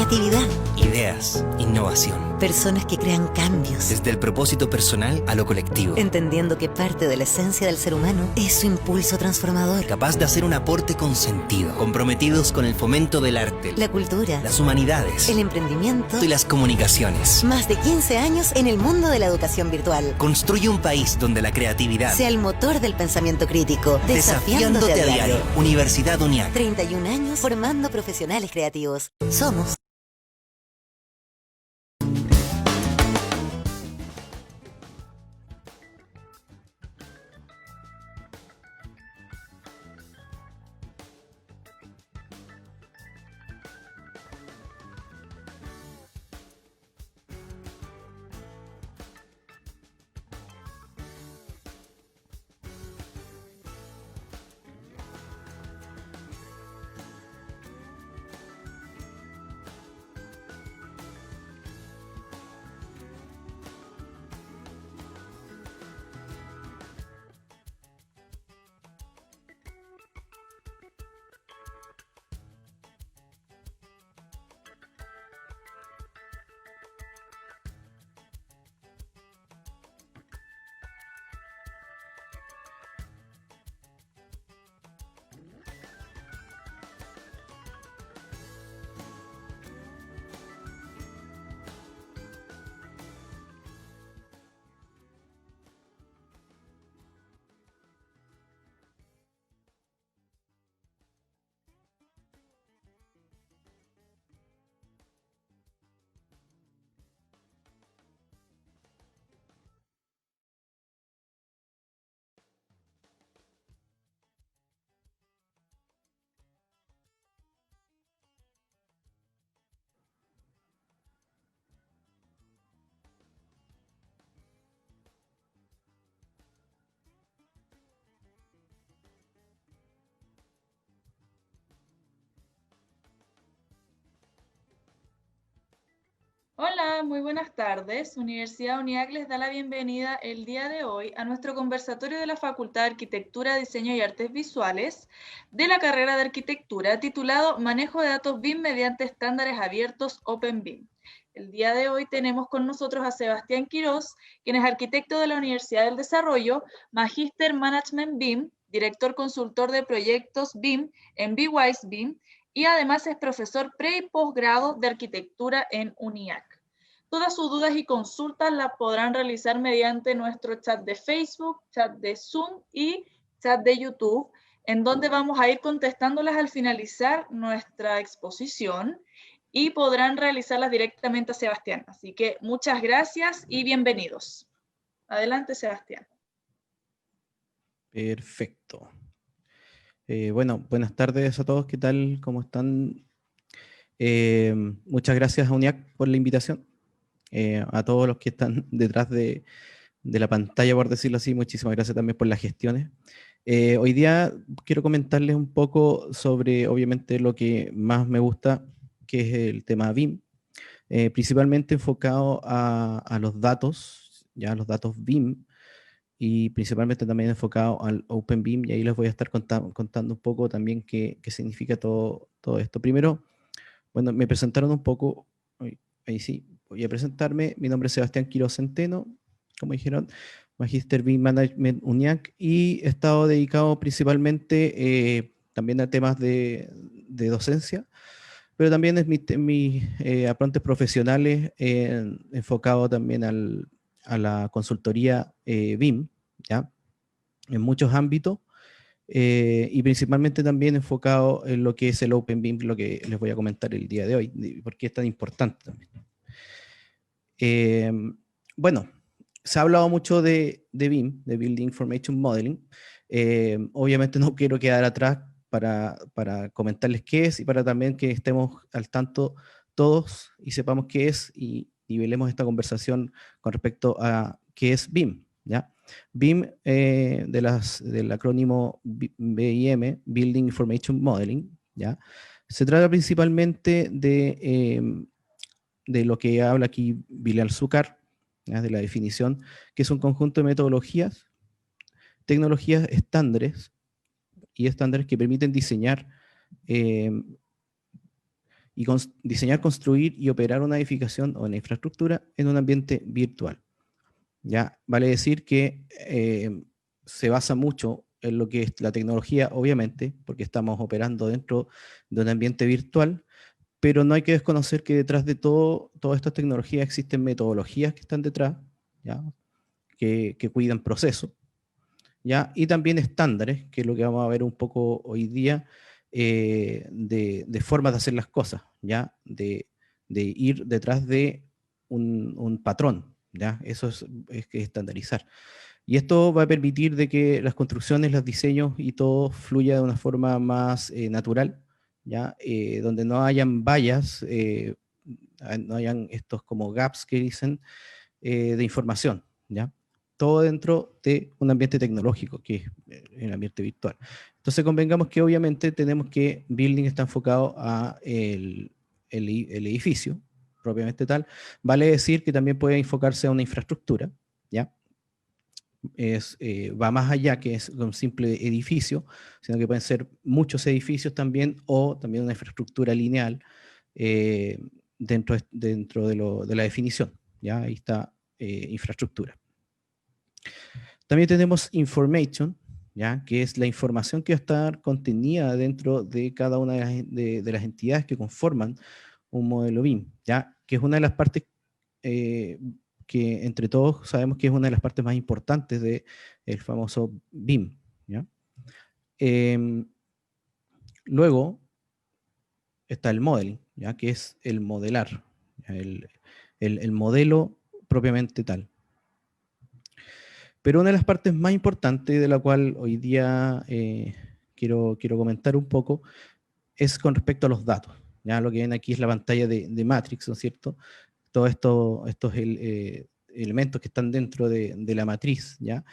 Creatividad. Ideas, innovación. Personas que crean cambios. Desde el propósito personal a lo colectivo. Entendiendo que parte de la esencia del ser humano es su impulso transformador. Capaz de hacer un aporte con sentido. Comprometidos con el fomento del arte, la cultura, las humanidades, el emprendimiento y las comunicaciones. Más de 15 años en el mundo de la educación virtual. Construye un país donde la creatividad sea el motor del pensamiento crítico. Desafiándote a diario. Universidad UNIAC. 31 años formando profesionales creativos. Somos Hola, muy buenas tardes. Universidad UNIAC les da la bienvenida el día de hoy a nuestro conversatorio de la Facultad de Arquitectura, Diseño y Artes Visuales de la carrera de Arquitectura titulado Manejo de datos BIM mediante estándares abiertos Open BIM. El día de hoy tenemos con nosotros a Sebastián Quirós, quien es arquitecto de la Universidad del Desarrollo, Magíster Management BIM, director consultor de proyectos BIM en BWise BIM, y además es profesor pre- y posgrado de arquitectura en UNIAC. Todas sus dudas y consultas las podrán realizar mediante nuestro chat de Facebook, chat de Zoom y chat de YouTube, en donde vamos a ir contestándolas al finalizar nuestra exposición y podrán realizarlas directamente a Sebastián. Así que muchas gracias y bienvenidos. Adelante, Sebastián. Perfecto. Bueno, buenas tardes a todos, ¿qué tal? ¿Cómo están? Muchas gracias a UNIAC por la invitación. A todos los que están detrás de la pantalla, por decirlo así, muchísimas gracias también por las gestiones. Hoy día quiero comentarles un poco sobre, obviamente, lo que más me gusta, que es el tema BIM, principalmente enfocado a los datos, ya los datos BIM, y principalmente también enfocado al Open BIM, y ahí les voy a estar contando un poco también qué significa todo esto. Primero, bueno, me presentaron un poco, ahí sí, voy a presentarme. Mi nombre es Sebastián Quirós Centeno, como dijeron, Magíster BIM Management UNIAC, y he estado dedicado principalmente también a temas de docencia, pero también es mis aprontes profesionales enfocado también a la consultoría BIM, ¿ya? En muchos ámbitos, y principalmente también enfocado en lo que es el Open BIM, lo que les voy a comentar el día de hoy, por qué es tan importante también. Bueno, se ha hablado mucho de BIM, de Building Information Modeling. Obviamente no quiero quedar atrás para comentarles qué es y para también que estemos al tanto todos y sepamos qué es y nivelemos esta conversación con respecto a qué es BIM, ¿ya? BIM, del acrónimo BIM, Building Information Modeling, ¿ya? Se trata principalmente de lo que habla aquí Bilal Zucar, ¿ya? De la definición, que es un conjunto de metodologías, tecnologías estándares y estándares que permiten diseñar y diseñar, construir y operar una edificación o una infraestructura en un ambiente virtual. ¿Ya? Vale decir que se basa mucho en lo que es la tecnología, obviamente, porque estamos operando dentro de un ambiente virtual, pero no hay que desconocer que detrás de todas estas tecnologías existen metodologías que están detrás, ¿ya? Que cuidan procesos, ¿ya? Y también estándares, que es lo que vamos a ver un poco hoy día, de formas de hacer las cosas, ¿ya? De ir detrás de un patrón, ¿ya? Eso es que estandarizar. Y esto va a permitir de que las construcciones, los diseños y todo fluya de una forma más natural, ¿ya? Donde no hayan vallas, no hayan estos como gaps que dicen de información, ¿ya? Todo dentro de un ambiente tecnológico, que es el ambiente virtual. Entonces convengamos que obviamente tenemos que Building está enfocado a el edificio, propiamente tal. Vale decir que también puede enfocarse a una infraestructura, ¿ya? Va más allá que es un simple edificio, sino que pueden ser muchos edificios también, o también una infraestructura lineal dentro de la definición, ¿ya? Ahí está infraestructura. También tenemos information, ¿ya? Que es la información que va a estar contenida dentro de cada una de las entidades que conforman un modelo BIM, ¿ya? Que es una de las partes que entre todos sabemos que es una de las partes más importantes del famoso BIM, ¿ya? Luego está el modeling, ¿ya? Que es el modelar, el modelo propiamente tal. Pero una de las partes más importantes de la cual hoy día quiero comentar un poco es con respecto a los datos. ¿Ya? Lo que ven aquí es la pantalla de Matrix, ¿no es cierto? Todos estos elementos que están dentro de la matriz, ¿ya?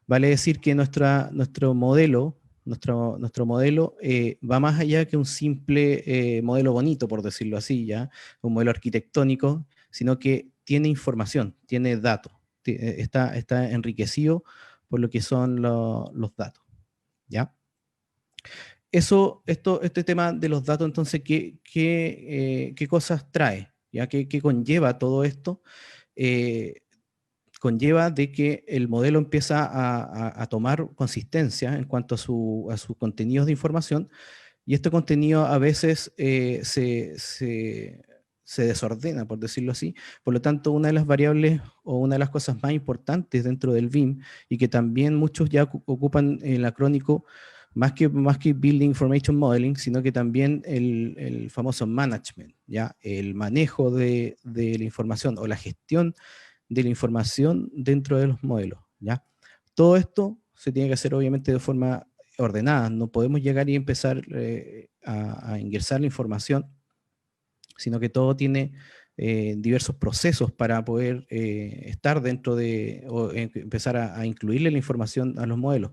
Vale decir que nuestro modelo va más allá que un simple modelo bonito, por decirlo así, ¿ya? Un modelo arquitectónico, sino que tiene información, tiene datos, está enriquecido por lo que son los datos, ¿ya? Este tema de los datos, entonces, ¿qué cosas trae? ¿Ya? ¿Qué conlleva todo esto? Conlleva de que el modelo empieza a tomar consistencia en cuanto a sus contenidos de información, y este contenido a veces se desordena, por decirlo así. Por lo tanto, una de las variables o una de las cosas más importantes dentro del BIM, y que también muchos ya ocupan el acrónico, más que Building Information Modeling, sino que también el famoso management, ¿ya? El manejo de la información o la gestión de la información dentro de los modelos, ¿ya? Todo esto se tiene que hacer obviamente de forma ordenada. No podemos llegar y empezar a ingresar la información, sino que todo tiene diversos procesos para poder estar dentro de, o empezar a incluirle la información a los modelos.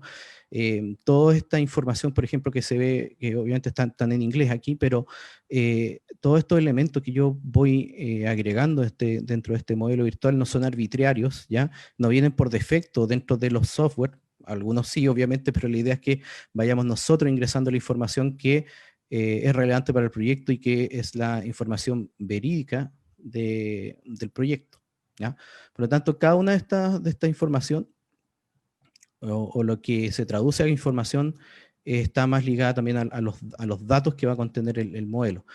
Toda esta información, por ejemplo, que se ve, que obviamente están en inglés aquí, pero todos estos elementos que yo voy agregando dentro de este modelo virtual no son arbitrarios, ¿ya? No vienen por defecto dentro de los software, algunos sí, obviamente, pero la idea es que vayamos nosotros ingresando la información que es relevante para el proyecto y que es la información verídica del proyecto, ¿ya? Por lo tanto, cada una de esta información o lo que se traduce a información está más ligada también a los datos que va a contener el modelo.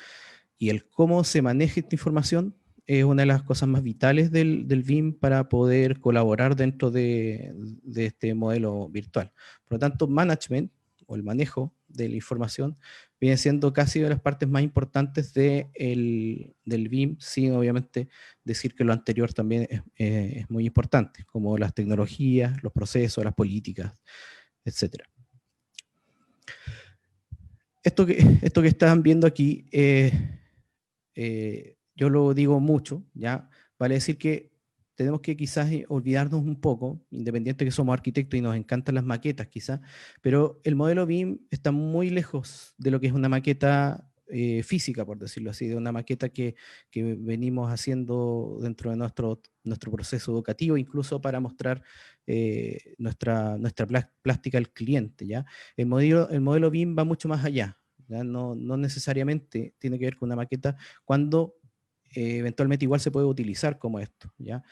Y el cómo se maneja esta información es una de las cosas más vitales del BIM para poder colaborar dentro de este modelo virtual. Por lo tanto, management o el manejo de la información viene siendo casi de las partes más importantes del BIM, sin obviamente decir que lo anterior también es muy importante, como las tecnologías, los procesos, las políticas, etc. Esto que están viendo aquí, yo lo digo mucho, ¿ya? Vale decir que tenemos que quizás olvidarnos un poco, independiente que somos arquitectos y nos encantan las maquetas quizás, pero el modelo BIM está muy lejos de lo que es una maqueta física, por decirlo así, de una maqueta que venimos haciendo dentro de nuestro proceso educativo, incluso para mostrar nuestra plástica al cliente, ¿ya? El modelo BIM va mucho más allá, ¿ya? No necesariamente tiene que ver con una maqueta cuando eventualmente igual se puede utilizar como esto, ¿ya?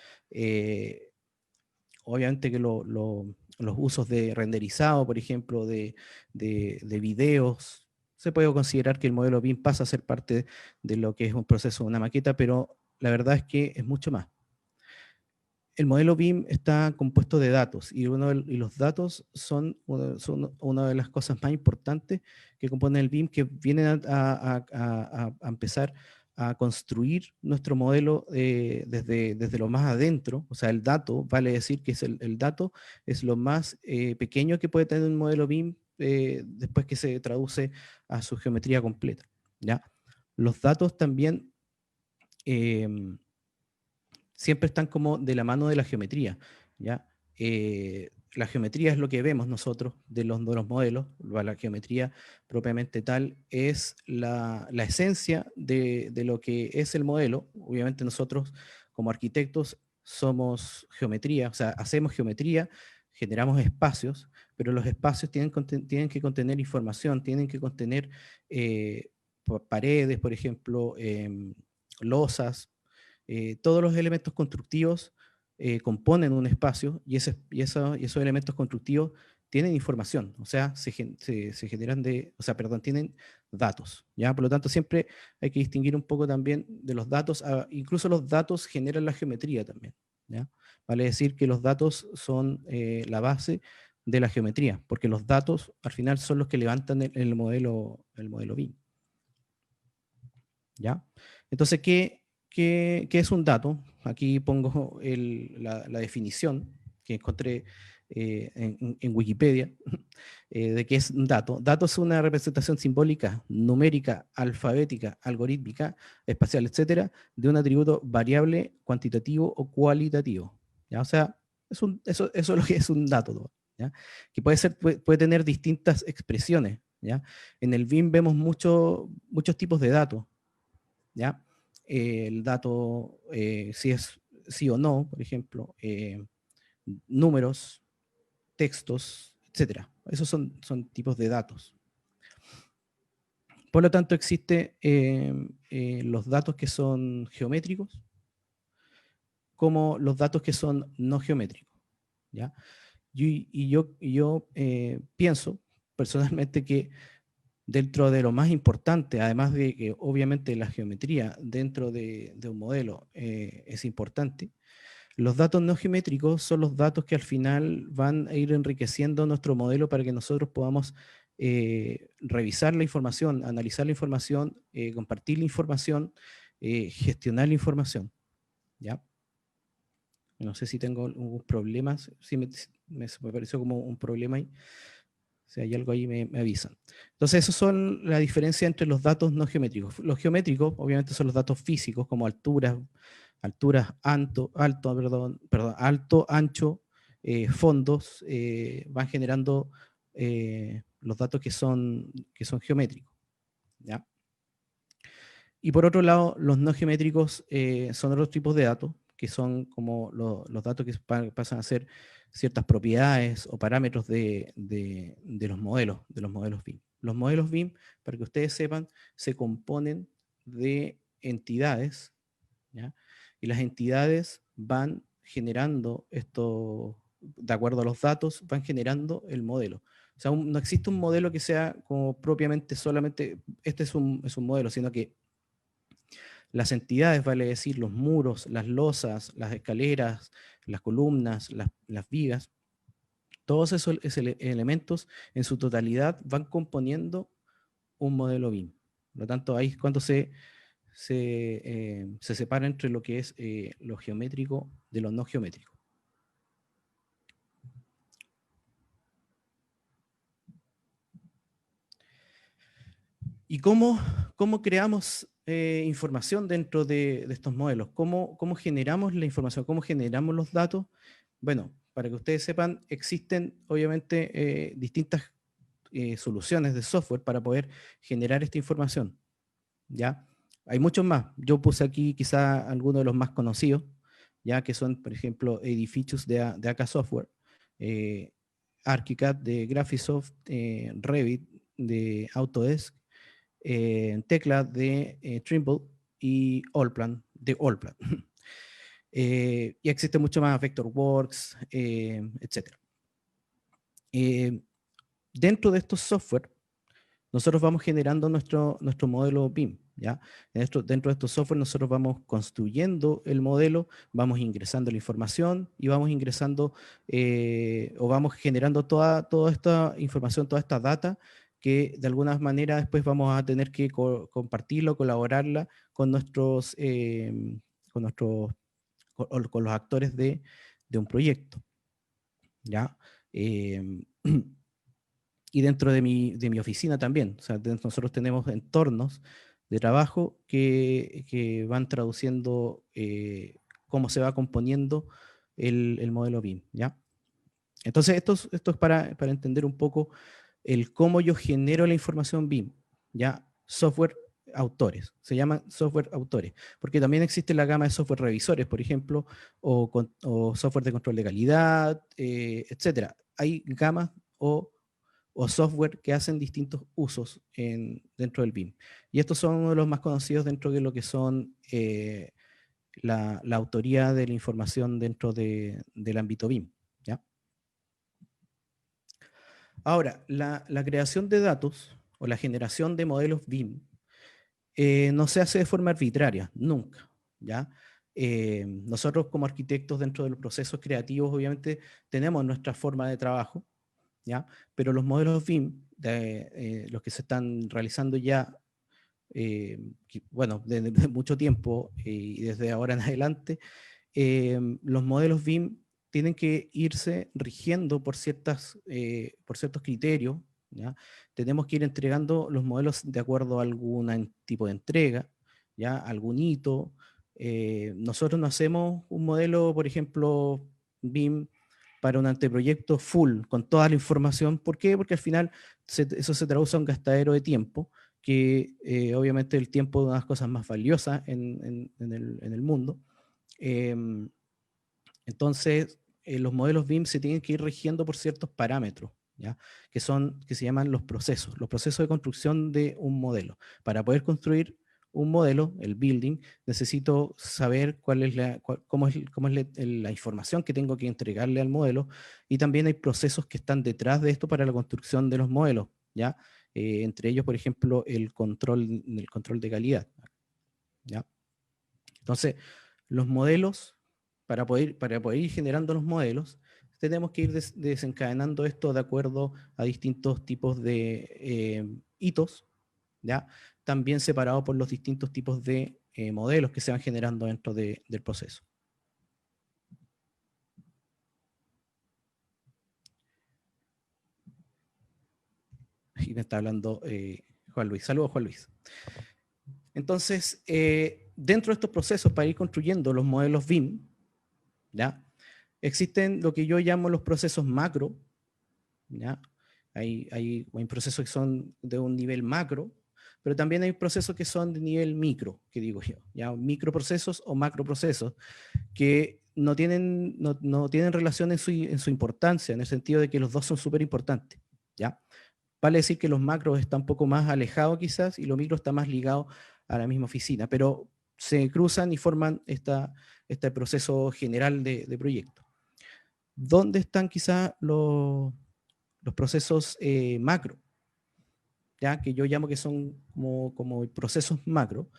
Obviamente que los usos de renderizado, por ejemplo, de videos, se puede considerar que el modelo BIM pasa a ser parte de lo que es un proceso de una maqueta, pero la verdad es que es mucho más. El modelo BIM está compuesto de datos y los datos son una de las cosas más importantes que compone el BIM, que vienen a empezar a construir nuestro modelo desde lo más adentro. O sea, el dato, vale decir que el dato es lo más pequeño que puede tener un modelo BIM después que se traduce a su geometría completa, ¿ya? Los datos también siempre están como de la mano de la geometría, ¿ya? La geometría es lo que vemos nosotros de los modelos, la geometría propiamente tal es la esencia de lo que es el modelo. Obviamente nosotros como arquitectos somos geometría, o sea, hacemos geometría, generamos espacios, pero los espacios tienen que contener información, tienen que contener paredes, por ejemplo, losas, todos los elementos constructivos componen un espacio y esos elementos constructivos tienen información, o sea, se generan tienen datos, ¿ya? Por lo tanto, siempre hay que distinguir un poco también de los datos, incluso los datos generan la geometría también, ¿ya? Vale decir que los datos son la base de la geometría, porque los datos al final son los que levantan el modelo BIM, ¿ya? Entonces, ¿qué es un dato? Aquí pongo la definición que encontré en Wikipedia de qué es un dato. Dato es una representación simbólica, numérica, alfabética, algorítmica, espacial, etcétera, de un atributo variable, cuantitativo o cualitativo, ¿ya? O sea, eso es lo que es un dato, ¿no? ¿Ya? Que puede tener distintas expresiones, ¿ya? En el BIM vemos muchos tipos de datos, ¿ya? El dato, si es sí o no, por ejemplo, números, textos, etcétera. Esos son tipos de datos. Por lo tanto, existen los datos que son geométricos como los datos que son no geométricos, ¿ya? Yo pienso personalmente que dentro de lo más importante, además de que obviamente la geometría dentro de un modelo es importante, los datos no geométricos son los datos que al final van a ir enriqueciendo nuestro modelo para que nosotros podamos revisar la información, analizar la información, compartir la información, gestionar la información, ¿ya? No sé si tengo algún problema, si me pareció como un problema ahí. Si hay algo ahí me avisan. Entonces, esas son la diferencia entre los datos no geométricos. Los geométricos, obviamente, son los datos físicos, como alturas, alto, ancho, fondos, van generando los datos que son geométricos, ¿ya? Y por otro lado, los no geométricos son otros tipos de datos, que son como los datos que pasan a ser ciertas propiedades o parámetros de los modelos BIM. Los modelos BIM, para que ustedes sepan, se componen de entidades, ¿ya? Y las entidades van generando esto, de acuerdo a los datos, van generando el modelo. O sea, no existe un modelo que sea como propiamente solamente, este es un modelo, sino que las entidades, vale decir, los muros, las losas, las escaleras, las columnas, las vigas, todos esos elementos en su totalidad van componiendo un modelo BIM. Por lo tanto, ahí es cuando se separa entre lo que es lo geométrico de lo no geométrico. ¿Y cómo creamos información dentro de estos modelos? ¿Cómo generamos la información? ¿Cómo generamos los datos? Bueno, para que ustedes sepan, existen obviamente distintas soluciones de software para poder generar esta información, ¿ya? Hay muchos más. Yo puse aquí quizá algunos de los más conocidos, ya que son, por ejemplo, Edificios de AK Software, ArchiCAD de Graphisoft, Revit de Autodesk, Tecla de Trimble y Allplan de Allplan. Y existe mucho más, Vectorworks, etc. Dentro de estos software, nosotros vamos generando nuestro modelo BIM, ¿ya? Dentro de estos software nosotros vamos construyendo el modelo, vamos ingresando la información y vamos ingresando o vamos generando toda esta información, toda esta data que de alguna manera después vamos a tener que compartirlo, colaborarla con con nuestros con los actores de un proyecto, ¿ya? Y dentro de mi oficina también. O sea, nosotros tenemos entornos de trabajo que van traduciendo cómo se va componiendo el modelo BIM, ¿ya? Entonces, esto es para entender un poco el cómo yo genero la información BIM, ¿ya? Software autores, se llaman software autores, porque también existe la gama de software revisores, por ejemplo, o software de control de calidad, etcétera. Hay gamas o software que hacen distintos usos dentro del BIM. Y estos son uno de los más conocidos dentro de lo que son la autoría de la información dentro del ámbito BIM, ¿ya? Ahora, la creación de datos o la generación de modelos BIM no se hace de forma arbitraria, nunca, ¿ya? Nosotros como arquitectos dentro de los procesos creativos obviamente tenemos nuestra forma de trabajo, ¿ya? Pero los modelos BIM, los que se están realizando ya, bueno, desde mucho tiempo y desde ahora en adelante, los modelos BIM tienen que irse rigiendo por ciertos criterios, ¿ya? Tenemos que ir entregando los modelos de acuerdo a algún tipo de entrega, ¿ya? Algún hito. Nosotros no hacemos un modelo, por ejemplo, BIM para un anteproyecto full, con toda la información. ¿Por qué? Porque al final eso se traduce a un gastadero de tiempo, que obviamente el tiempo es una de las cosas más valiosas en el mundo. Entonces, los modelos BIM se tienen que ir rigiendo por ciertos parámetros, ¿ya? Que se llaman los procesos de construcción de un modelo. Para poder construir un modelo, el building, necesito saber cómo es la información que tengo que entregarle al modelo, y también hay procesos que están detrás de esto para la construcción de los modelos, ¿ya? Entre ellos, por ejemplo, el control de calidad, ¿ya? Entonces, los modelos, para poder ir generando los modelos, tenemos que ir desencadenando esto de acuerdo a distintos tipos de hitos, ¿ya? También separado por los distintos tipos de modelos que se van generando dentro del proceso. Y me está hablando Juan Luis. Saludos, Juan Luis. Entonces, dentro de estos procesos para ir construyendo los modelos BIM, ¿ya? Existen lo que yo llamo los procesos macro, ¿ya? Hay procesos que son de un nivel macro, pero también hay procesos que son de nivel micro, que digo yo, ¿ya? Microprocesos o macroprocesos, que no tienen relación en su importancia, en el sentido de que los dos son súper importantes, ¿ya? Vale decir que los macros están un poco más alejados quizás y los micros están más ligados a la misma oficina, pero se cruzan y forman este proceso general de proyecto. ¿Dónde están quizás los procesos macro? ¿Ya? Que yo llamo que son como procesos macro.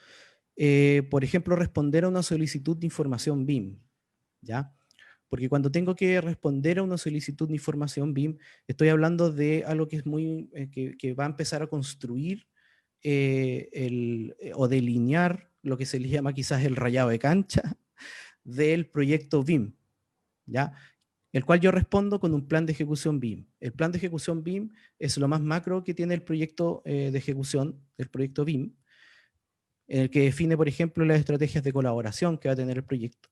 Por ejemplo, responder a una solicitud de información BIM, ¿ya? Porque cuando tengo que responder a una solicitud de información BIM, estoy hablando de algo que es que va a empezar a construir o delinear lo que se le llama quizás el rayado de cancha del proyecto BIM, ¿ya? El cual yo respondo con un plan de ejecución BIM. El plan de ejecución BIM es lo más macro que tiene el proyecto de ejecución del proyecto BIM, en el que define, por ejemplo, las estrategias de colaboración que va a tener el proyecto,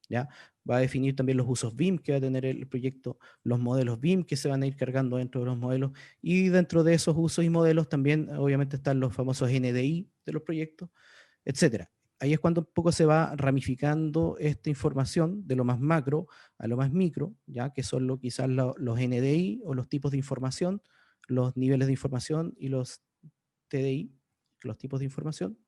¿ya? Va a definir también los usos BIM que va a tener el proyecto, los modelos BIM que se van a ir cargando dentro de los modelos, y dentro de esos usos y modelos también obviamente están los famosos NDI de los proyectos, etcétera. Ahí es cuando un poco se va ramificando esta información de lo más macro a lo más micro, ya que son quizás los NDI o los tipos de información, los niveles de información y los TDI, los tipos de información,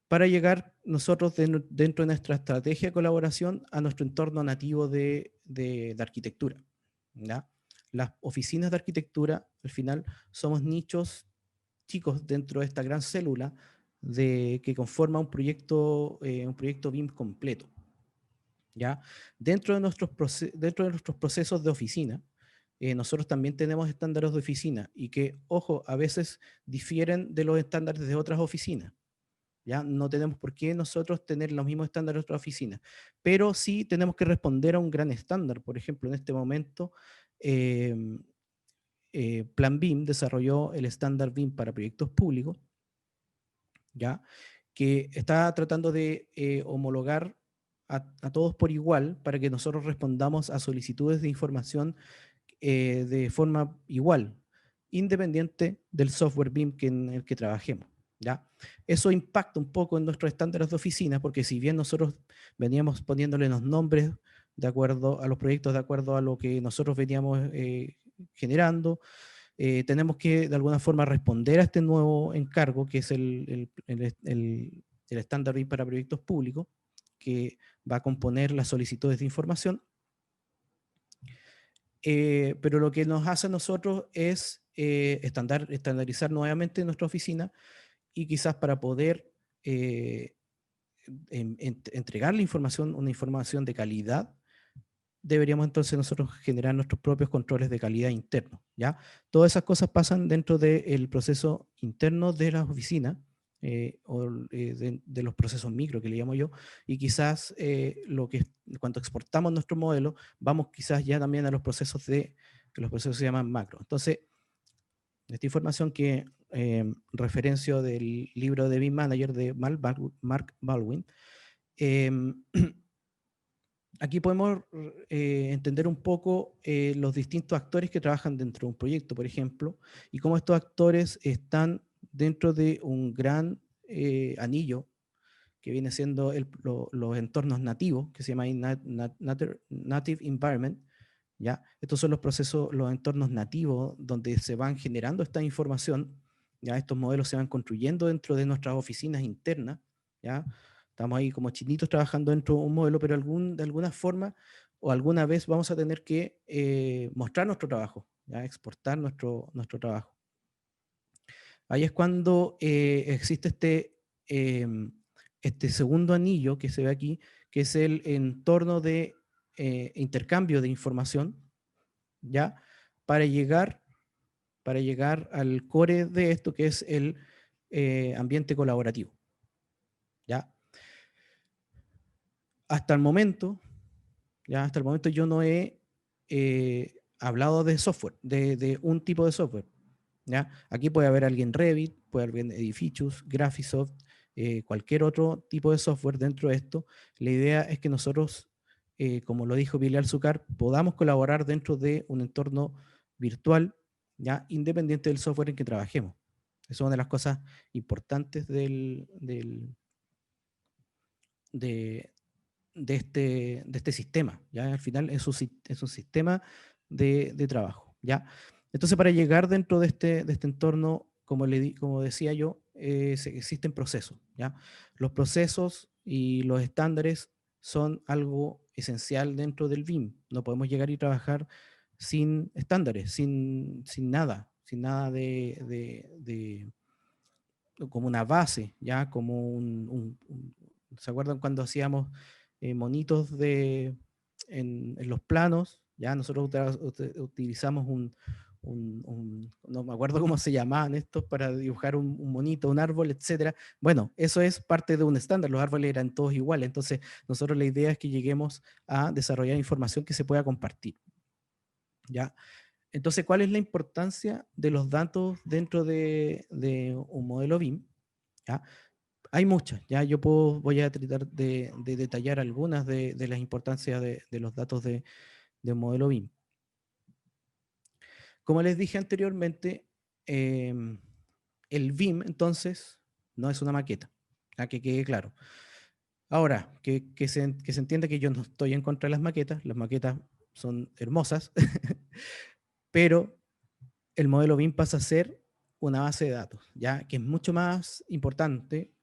para llegar nosotros dentro de nuestra estrategia de colaboración a nuestro entorno nativo de arquitectura, ¿ya? Las oficinas de arquitectura, al final, somos nichos chicos dentro de esta gran célula que conforma un proyecto BIM completo, ¿ya? Dentro de nuestros procesos de oficina, nosotros también tenemos estándares de oficina y que, ojo, a veces difieren de los estándares de otras oficinas. ¿Ya? No tenemos por qué nosotros tener los mismos estándares de otras oficinas, pero sí tenemos que responder a un gran estándar. Por ejemplo, en este momento, Plan BIM desarrolló el estándar BIM para proyectos públicos, ¿ya? Que está tratando de homologar a todos por igual para que nosotros respondamos a solicitudes de información de forma igual, independiente del software BIM en el que trabajemos, ¿ya? Eso impacta un poco en nuestros estándares de oficina, porque si bien nosotros veníamos poniéndole los nombres de acuerdo a los proyectos, de acuerdo a lo que nosotros veníamos generando, tenemos que de alguna forma responder a este nuevo encargo, que es el estándar BIM para proyectos públicos, que va a componer las solicitudes de información. Pero lo que nos hace a nosotros es estandarizar nuevamente nuestra oficina, y quizás para poder entregar la información, una información de calidad, deberíamos entonces nosotros generar nuestros propios controles de calidad internos, ¿ya? Todas esas cosas pasan dentro del proceso interno de las oficinas, de los procesos micro que le llamo yo, y quizás cuando exportamos nuestro modelo, vamos quizás ya también a que los procesos se llaman macro. Entonces, esta información que referencio del libro de BIM Manager de Mark Baldwin, aquí podemos entender un poco los distintos actores que trabajan dentro de un proyecto, por ejemplo, y cómo estos actores están dentro de un gran anillo que viene siendo los entornos nativos, que se llama Native Environment, ¿ya? Estos son los entornos nativos donde se van generando esta información, ¿ya? Estos modelos se van construyendo dentro de nuestras oficinas internas, ¿ya? Estamos ahí como chinitos trabajando dentro de un modelo, pero de alguna forma o alguna vez vamos a tener que mostrar nuestro trabajo, ¿ya? Exportar nuestro trabajo. Ahí es cuando existe este segundo anillo que se ve aquí, que es el entorno de intercambio de información, ¿ya? Para llegar al core de esto, que es el ambiente colaborativo, ¿ya? Hasta el momento yo no he hablado de software, de un tipo de software, ¿ya? Aquí puede haber alguien Revit, puede haber Edificius, Graphisoft, cualquier otro tipo de software dentro de esto. La idea es que nosotros, como lo dijo Bilal Zucar, podamos colaborar dentro de un entorno virtual, ¿ya? Independiente del software en que trabajemos. Esa es una de las cosas importantes de este sistema, ¿ya? Al final es un sistema de trabajo, ¿ya? Entonces, para llegar dentro de este entorno, como decía yo, existen procesos, ¿ya? Los procesos y los estándares son algo esencial dentro del BIM. No podemos llegar y trabajar sin estándares, sin nada como una base, ¿ya? Como ¿se acuerdan cuando hacíamos monitos en los planos? Ya nosotros utilizamos no me acuerdo cómo se llamaban estos, para dibujar un monito, un árbol, etcétera. Bueno, eso es parte de un estándar, los árboles eran todos iguales, entonces nosotros la idea es que lleguemos a desarrollar información que se pueda compartir, ¿ya? Entonces, ¿cuál es la importancia de los datos dentro de un modelo BIM? ¿Ya? Hay muchas, ya voy a tratar de detallar algunas de las importancias de los datos de un modelo BIM. Como les dije anteriormente, el BIM entonces no es una maqueta, a que quede claro. Ahora, que se entienda que yo no estoy en contra de las maquetas son hermosas, pero el modelo BIM pasa a ser una base de datos, ¿ya? Que es mucho más importante,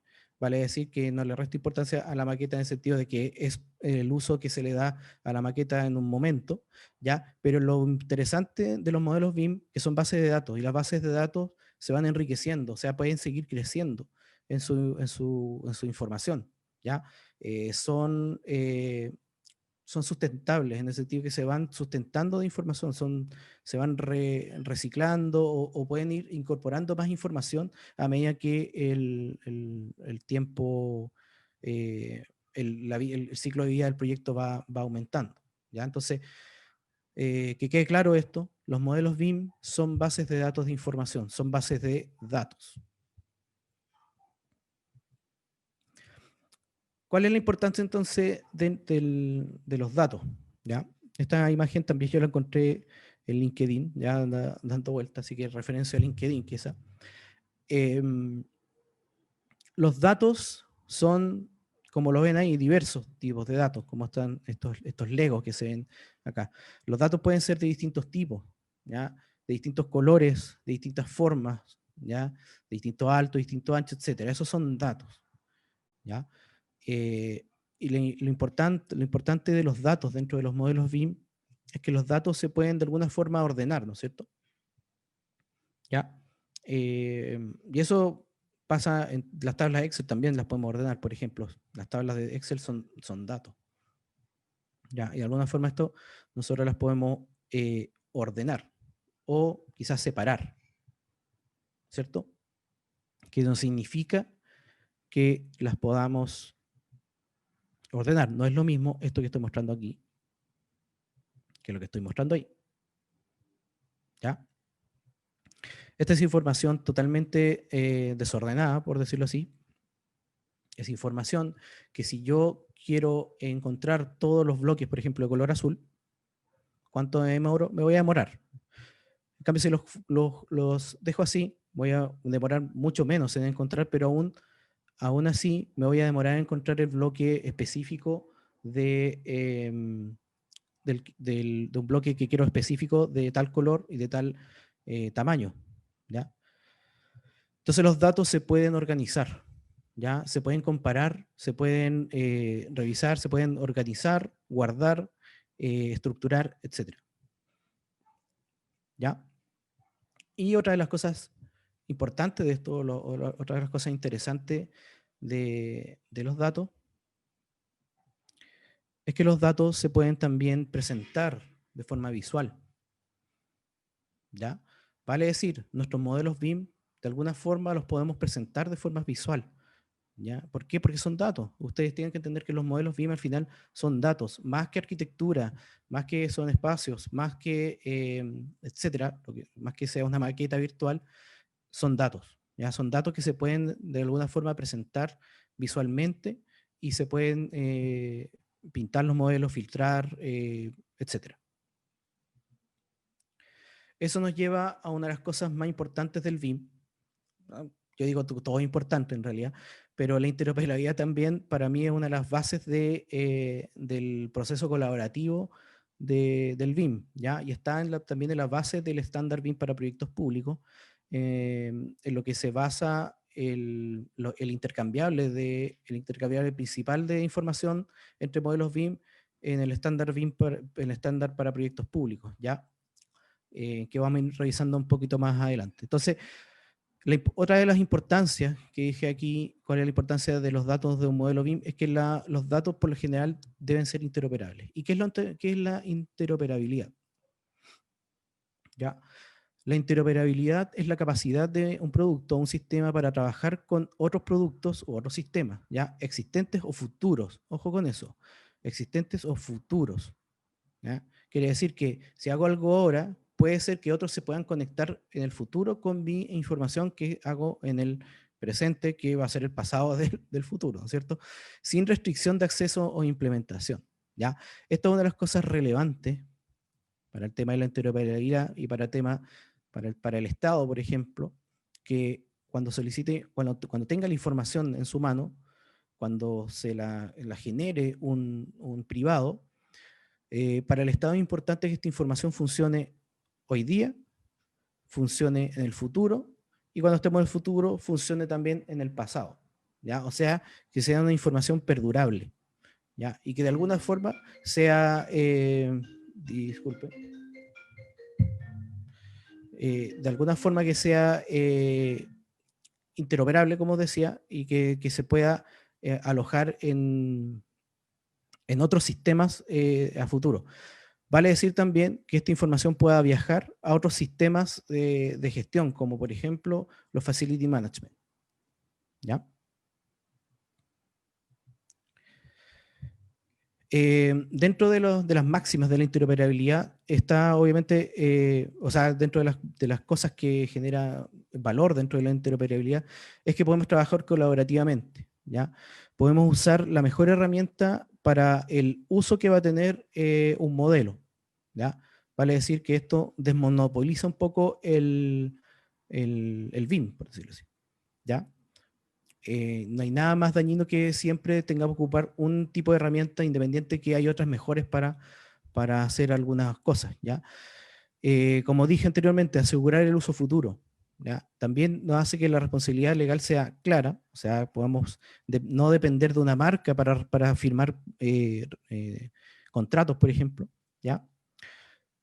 vale decir que no le resta importancia a la maqueta en el sentido de que es el uso que se le da a la maqueta en un momento, ¿ya? Pero lo interesante de los modelos BIM, que son bases de datos, y las bases de datos se van enriqueciendo, o sea, pueden seguir creciendo en su información, ¿ya? Son sustentables, en el sentido que se van sustentando de información, se van reciclando o pueden ir incorporando más información a medida que el tiempo, el ciclo de vida del proyecto va aumentando. ¿Ya? Entonces, que quede claro esto, los modelos BIM son bases de datos de información, son bases de datos. ¿Cuál es la importancia entonces de los datos? ¿Ya? Esta imagen también yo la encontré en LinkedIn, ya anda dando vueltas, así que referencia a LinkedIn quizá. Los datos son, como lo ven ahí, diversos tipos de datos, como están estos legos que se ven acá. Los datos pueden ser de distintos tipos, ¿ya? De distintos colores, de distintas formas, ¿ya? De distinto alto, distinto ancho, etc. Esos son datos, ¿ya? Y lo importante de los datos dentro de los modelos BIM es que los datos se pueden de alguna forma ordenar, ¿no es cierto? ¿Ya? Y eso pasa en las tablas Excel, también las podemos ordenar, por ejemplo. Las tablas de Excel son datos. ¿Ya? Y de alguna forma esto nosotros las podemos ordenar o quizás separar, ¿cierto? Que no significa que las podamos ordenar. No es lo mismo esto que estoy mostrando aquí que lo que estoy mostrando ahí. ¿Ya? Esta es información totalmente desordenada, por decirlo así. Es información que si yo quiero encontrar todos los bloques, por ejemplo, de color azul, ¿cuánto me voy a demorar? En cambio, si los dejo así, voy a demorar mucho menos en encontrar, pero aún así me voy a demorar en encontrar el bloque específico de un bloque que quiero específico de tal color y de tal tamaño, ¿ya? Entonces los datos se pueden organizar, ¿ya? Se pueden comparar, se pueden revisar, se pueden organizar, guardar, estructurar, etc. ¿Ya? Y otra de las cosas importantes de esto, otra de las cosas interesantes de los datos, es que los datos se pueden también presentar de forma visual, ¿ya? Vale decir, nuestros modelos BIM, de alguna forma los podemos presentar de forma visual, ¿ya? ¿Por qué? Porque son datos. Ustedes tienen que entender que los modelos BIM al final son datos, más que arquitectura, más que son espacios, más que, etcétera, más que sea una maqueta virtual, son datos, ¿ya? Son datos que se pueden de alguna forma presentar visualmente y se pueden pintar los modelos, filtrar, etcétera. Eso nos lleva a una de las cosas más importantes del BIM. ¿No? Yo digo todo es importante en realidad, pero la interoperabilidad también para mí es una de las bases del proceso colaborativo del BIM, ¿ya? Y está también en la base del estándar BIM para proyectos públicos, en lo que se basa el intercambiable principal de información entre modelos BIM en el estándar BIM, el estándar para proyectos públicos, ¿ya? Que vamos a ir revisando un poquito más adelante. Entonces, otra de las importancias que dije aquí, cuál es la importancia de los datos de un modelo BIM, es que los datos por lo general deben ser interoperables. ¿Y qué es la interoperabilidad? ¿Ya? La interoperabilidad es la capacidad de un producto o un sistema para trabajar con otros productos u otros sistemas, ¿ya? Existentes o futuros. Ojo con eso. Existentes o futuros. ¿Ya? Quiere decir que si hago algo ahora, puede ser que otros se puedan conectar en el futuro con mi información que hago en el presente, que va a ser el pasado del futuro, ¿no es cierto? Sin restricción de acceso o implementación, ¿ya? Esta es una de las cosas relevantes para el tema de la interoperabilidad y para el Estado, por ejemplo, que cuando tenga la información en su mano, cuando se la genere un privado, para el Estado es importante que esta información funcione hoy día, funcione en el futuro y cuando estemos en el futuro funcione también en el pasado, ¿ya? O sea, que sea una información perdurable, ¿ya? Y que de alguna forma sea, disculpe, de alguna forma que sea interoperable, como decía, y que se pueda alojar en otros sistemas a futuro. Vale decir también que esta información pueda viajar a otros sistemas de gestión, como por ejemplo los Facility Management, ¿ya? Dentro de las máximas de la interoperabilidad está obviamente, o sea, dentro de las cosas que genera valor dentro de la interoperabilidad, es que podemos trabajar colaborativamente, ¿ya? Podemos usar la mejor herramienta para el uso que va a tener un modelo, ¿ya? Vale decir que esto desmonopoliza un poco el BIM, por decirlo así, ¿ya? No hay nada más dañino que siempre tengamos que ocupar un tipo de herramienta independiente, que hay otras mejores para hacer algunas cosas, ¿ya? Como dije anteriormente, asegurar el uso futuro, ¿ya? También nos hace que la responsabilidad legal sea clara, o sea, podamos no depender de una marca para firmar contratos, por ejemplo, ¿ya?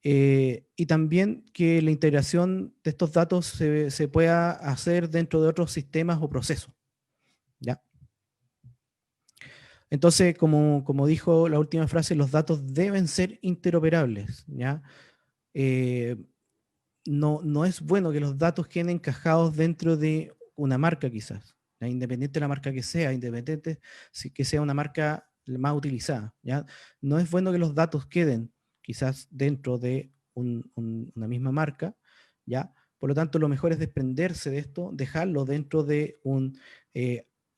Y también que la integración de estos datos se pueda hacer dentro de otros sistemas o procesos, ¿ya? Entonces, como dijo la última frase, los datos deben ser interoperables, ¿ya? Eh, no es bueno que los datos queden encajados dentro de una marca, quizás, ¿ya? Independiente de la marca que sea, independiente si que sea una marca más utilizada, ¿ya? No es bueno que los datos queden quizás dentro de una misma marca, ¿ya? Por lo tanto, lo mejor es desprenderse de esto, dejarlo dentro de un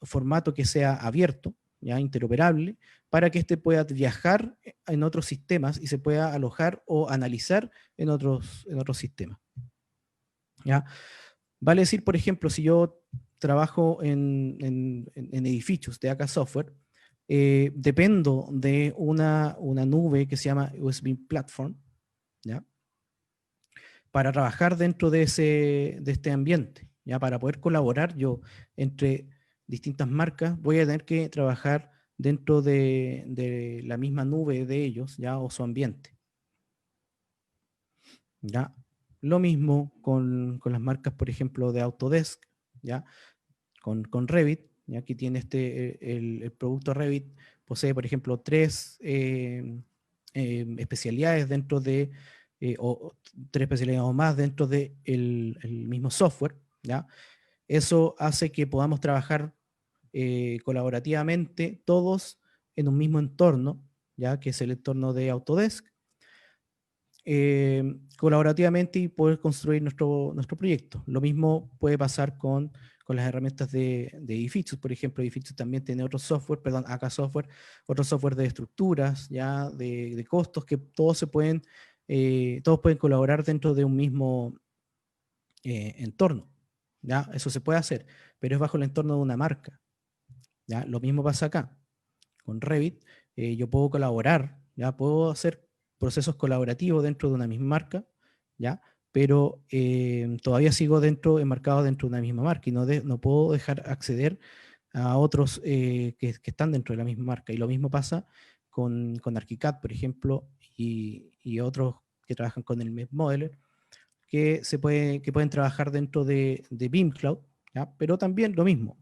formato que sea abierto, ¿ya? Interoperable, para que éste pueda viajar en otros sistemas y se pueda alojar o analizar en otros sistemas, ¿ya? Vale decir, por ejemplo, si yo trabajo en edificios de AK Software, dependo de una nube que se llama USB Platform, ¿ya? Para trabajar dentro de este ambiente, ¿ya? Para poder colaborar yo entre distintas marcas, voy a tener que trabajar dentro de la misma nube de ellos, ¿ya? O su ambiente, ¿ya? Lo mismo con las marcas, por ejemplo, de Autodesk, ¿ya? Con Revit, ¿ya? Que tiene el producto Revit, posee, por ejemplo, tres especialidades dentro de, o tres especialidades o más dentro del el mismo software, ¿ya? Eso hace que podamos trabajar colaborativamente todos en un mismo entorno, ¿ya? Que es el entorno de Autodesk, colaborativamente, y poder construir nuestro proyecto. Lo mismo puede pasar con las herramientas de edificios. Por ejemplo, edificios también tiene otro software, perdón, AK Software, otro software de estructuras, ya de costos, que todos pueden colaborar dentro de un mismo entorno. ¿Ya? Eso se puede hacer, pero es bajo el entorno de una marca. ¿Ya? Lo mismo pasa acá. Con Revit, yo puedo colaborar, ¿ya? Puedo hacer procesos colaborativos dentro de una misma marca, ¿ya? Pero todavía sigo enmarcado dentro de una misma marca, y no puedo dejar acceder a otros que están dentro de la misma marca. Y lo mismo pasa con ArchiCAD, por ejemplo, y otros que trabajan con el MEP Modeler, que pueden trabajar dentro de BIM Cloud, ¿ya? Pero también lo mismo.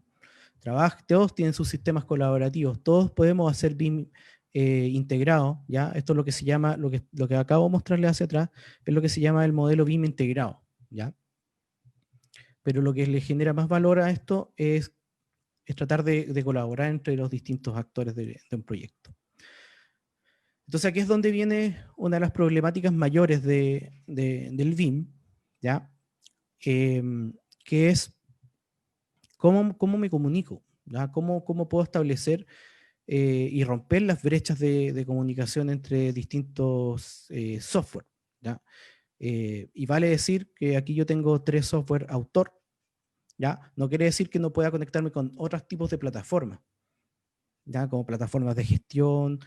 Todos tienen sus sistemas colaborativos, todos podemos hacer BIM integrado, ¿ya? Esto es lo que se llama, lo que acabo de mostrarles hacia atrás, es lo que se llama el modelo BIM integrado, ¿ya? Pero lo que le genera más valor a esto es tratar de colaborar entre los distintos actores de un proyecto. Entonces aquí es donde viene una de las problemáticas mayores del BIM, ¿ya? Que es cómo me comunico, ¿ya? ¿Cómo puedo establecer y romper las brechas de comunicación entre distintos software, ¿ya? Y vale decir que aquí yo tengo 3 software autor, ¿ya? No quiere decir que no pueda conectarme con otros tipos de plataformas, ¿ya? Como plataformas de gestión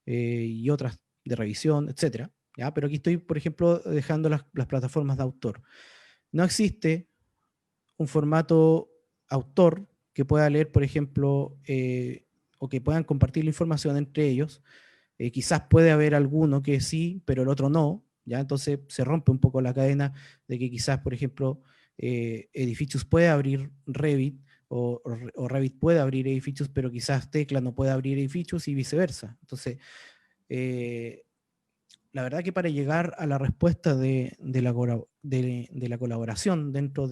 y otras de revisión, etcétera, ¿ya? Pero aquí estoy, por ejemplo, dejando las plataformas de autor. No existe un formato autor que pueda leer, por ejemplo, o que puedan compartir la información entre ellos. Quizás puede haber alguno que sí, pero el otro no, ¿ya? Entonces se rompe un poco la cadena de que quizás, por ejemplo, Edificios puede abrir Revit, o Revit puede abrir Edificios, pero quizás Tecla no puede abrir Edificios y viceversa. Entonces, la verdad que para llegar a la respuesta de la colaboración dentro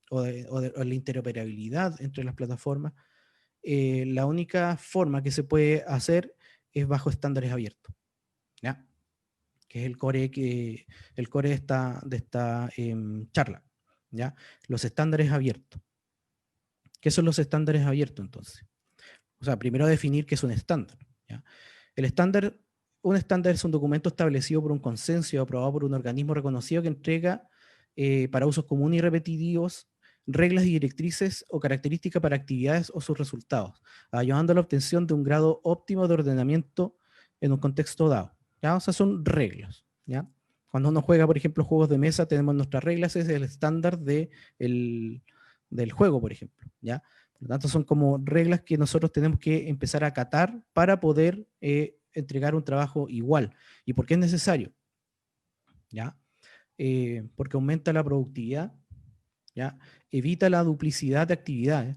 o la interoperabilidad entre las plataformas, la única forma que se puede hacer es bajo estándares abiertos, ¿ya? Que es el core de esta charla, ¿ya? Los estándares abiertos. ¿Qué son los estándares abiertos entonces? O sea, primero definir qué es un estándar, ¿ya? Un estándar es un documento establecido por un consenso y aprobado por un organismo reconocido que entrega para usos comunes y repetitivos reglas y directrices o características para actividades o sus resultados, ayudando a la obtención de un grado óptimo de ordenamiento en un contexto dado, ¿ya? O sea, son reglas, ¿ya? Cuando uno juega, por ejemplo, juegos de mesa, tenemos nuestras reglas, ese es el estándar del juego, por ejemplo, ¿ya? Por lo tanto, son como reglas que nosotros tenemos que empezar a acatar para poder entregar un trabajo igual. ¿Y por qué es necesario? ¿Ya? Porque aumenta la productividad, ¿ya? Evita la duplicidad de actividades,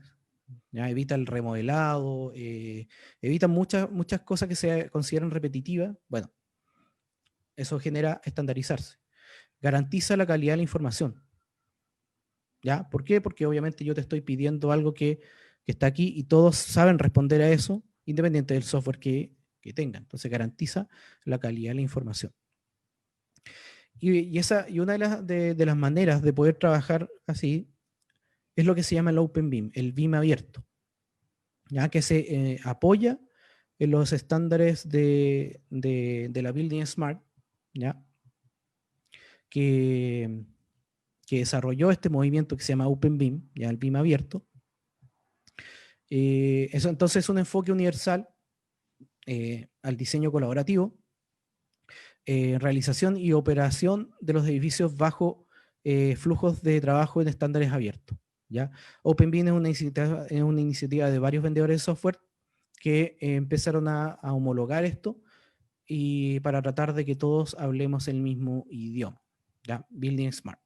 ¿ya? Evita el remodelado, evita muchas cosas que se consideran repetitivas. Bueno, eso genera estandarizarse. Garantiza la calidad de la información, ¿ya? ¿Por qué? Porque obviamente yo te estoy pidiendo algo que está aquí y todos saben responder a eso, independiente del software que tengan. Entonces garantiza la calidad de la información. Y una de las maneras de poder trabajar así es lo que se llama el Open BIM, el BIM abierto, ya que se apoya en los estándares de la Building Smart, ¿ya? Que desarrolló este movimiento que se llama Open BIM, ya el BIM abierto. Eso entonces es un enfoque universal al diseño colaborativo, realización y operación de los edificios bajo flujos de trabajo en estándares abiertos, ¿ya? OpenBIM es una iniciativa de varios vendedores de software que empezaron a homologar esto y para tratar de que todos hablemos el mismo idioma, ¿ya? Building Smart.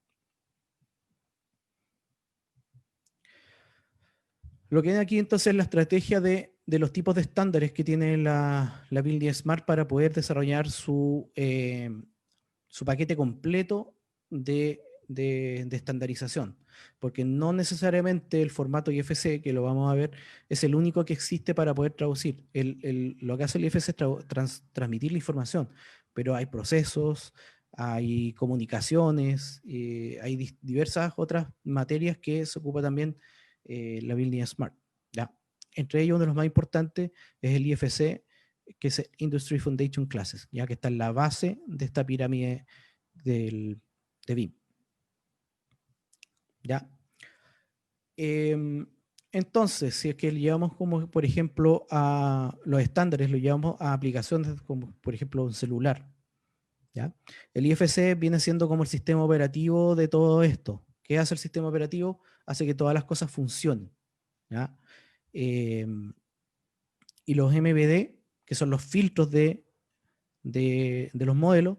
Lo que hay aquí entonces es la estrategia de los tipos de estándares que tiene la Building Smart para poder desarrollar su paquete completo de estandarización. Porque no necesariamente el formato IFC, que lo vamos a ver, es el único que existe para poder traducir. Lo que hace el IFC es transmitir la información, pero hay procesos, hay comunicaciones, hay diversas otras materias que se ocupa también la Building Smart, ¿ya? Entre ellos, uno de los más importantes es el IFC, que es el Industry Foundation Classes, ya que está en la base de esta pirámide de BIM. ¿Ya? Entonces, si es que lo llevamos como, por ejemplo, a los estándares, lo llevamos a aplicaciones como, por ejemplo, un celular, ¿ya? El IFC viene siendo como el sistema operativo de todo esto. ¿Qué hace el sistema operativo? Hace que todas las cosas funcionen, ¿ya? Y los MVD, que son los filtros de los modelos,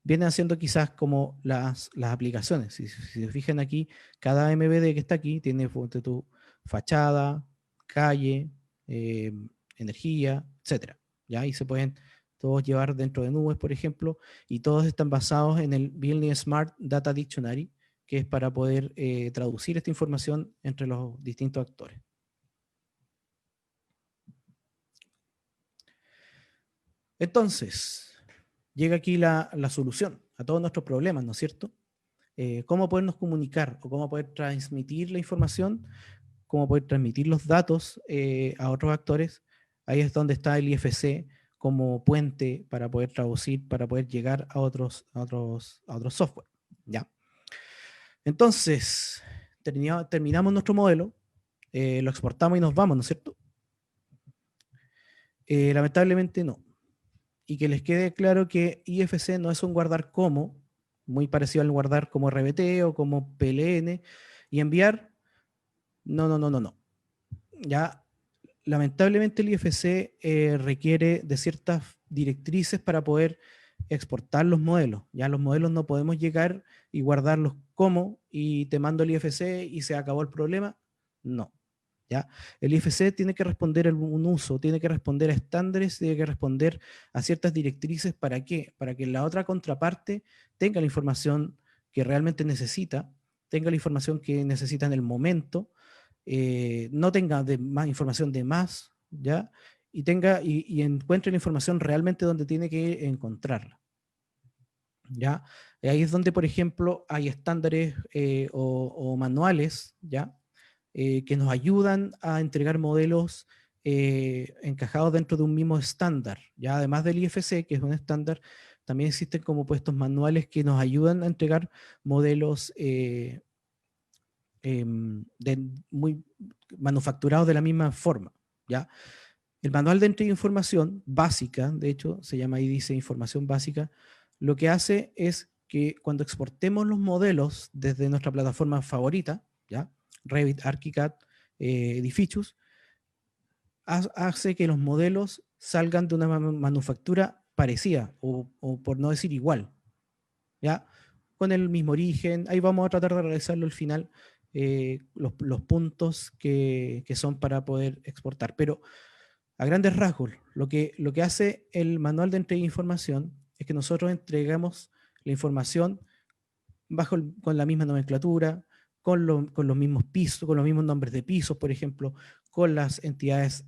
vienen haciendo quizás como las aplicaciones. Si se fijan aquí, cada MVD que está aquí tiene tu fachada, calle, energía, etcétera, ¿ya? Y se pueden todos llevar dentro de nubes, por ejemplo, y todos están basados en el Building Smart Data Dictionary, que es para poder traducir esta información entre los distintos actores. Entonces, llega aquí la solución a todos nuestros problemas, ¿no es cierto? Cómo podernos comunicar o cómo poder transmitir la información, cómo poder transmitir los datos a otros actores. Ahí es donde está el IFC como puente para poder traducir, para poder llegar a otros software, ¿ya? Entonces, terminamos nuestro modelo, lo exportamos y nos vamos, ¿no es cierto? Lamentablemente no. Y que les quede claro que IFC no es un guardar como, muy parecido al guardar como RBT o como PLN. Y enviar, no. Ya, lamentablemente el IFC requiere de ciertas directrices para poder exportar los modelos. Ya los modelos no podemos llegar y guardarlos como y te mando el IFC y se acabó el problema. No. ¿Ya? El IFC tiene que responder a un uso, tiene que responder a estándares, tiene que responder a ciertas directrices. ¿Para qué? Para que la otra contraparte tenga la información que realmente necesita, tenga la información que necesita en el momento, no tenga más información de más, ¿ya? Y encuentre la información realmente donde tiene que encontrarla. ¿Ya? Y ahí es donde, por ejemplo, hay estándares o manuales, ¿ya? Que nos ayudan a entregar modelos encajados dentro de un mismo estándar. ¿Ya? Además del IFC, que es un estándar, también existen como puestos manuales que nos ayudan a entregar modelos muy manufacturados de la misma forma. ¿Ya? El manual de entrega de información básica, de hecho, se llama ahí, dice información básica, lo que hace es que cuando exportemos los modelos desde nuestra plataforma favorita, ¿ya? Revit, ArchiCAD, Edificius, hace que los modelos salgan de una manufactura parecida, o por no decir igual, ¿ya? Con el mismo origen. Ahí vamos a tratar de realizarlo al final, los puntos que son para poder exportar. Pero a grandes rasgos, lo que hace el manual de entrega de información es que nosotros entregamos la información con la misma nomenclatura, con los mismos pisos, con los mismos nombres de pisos, por ejemplo, con las entidades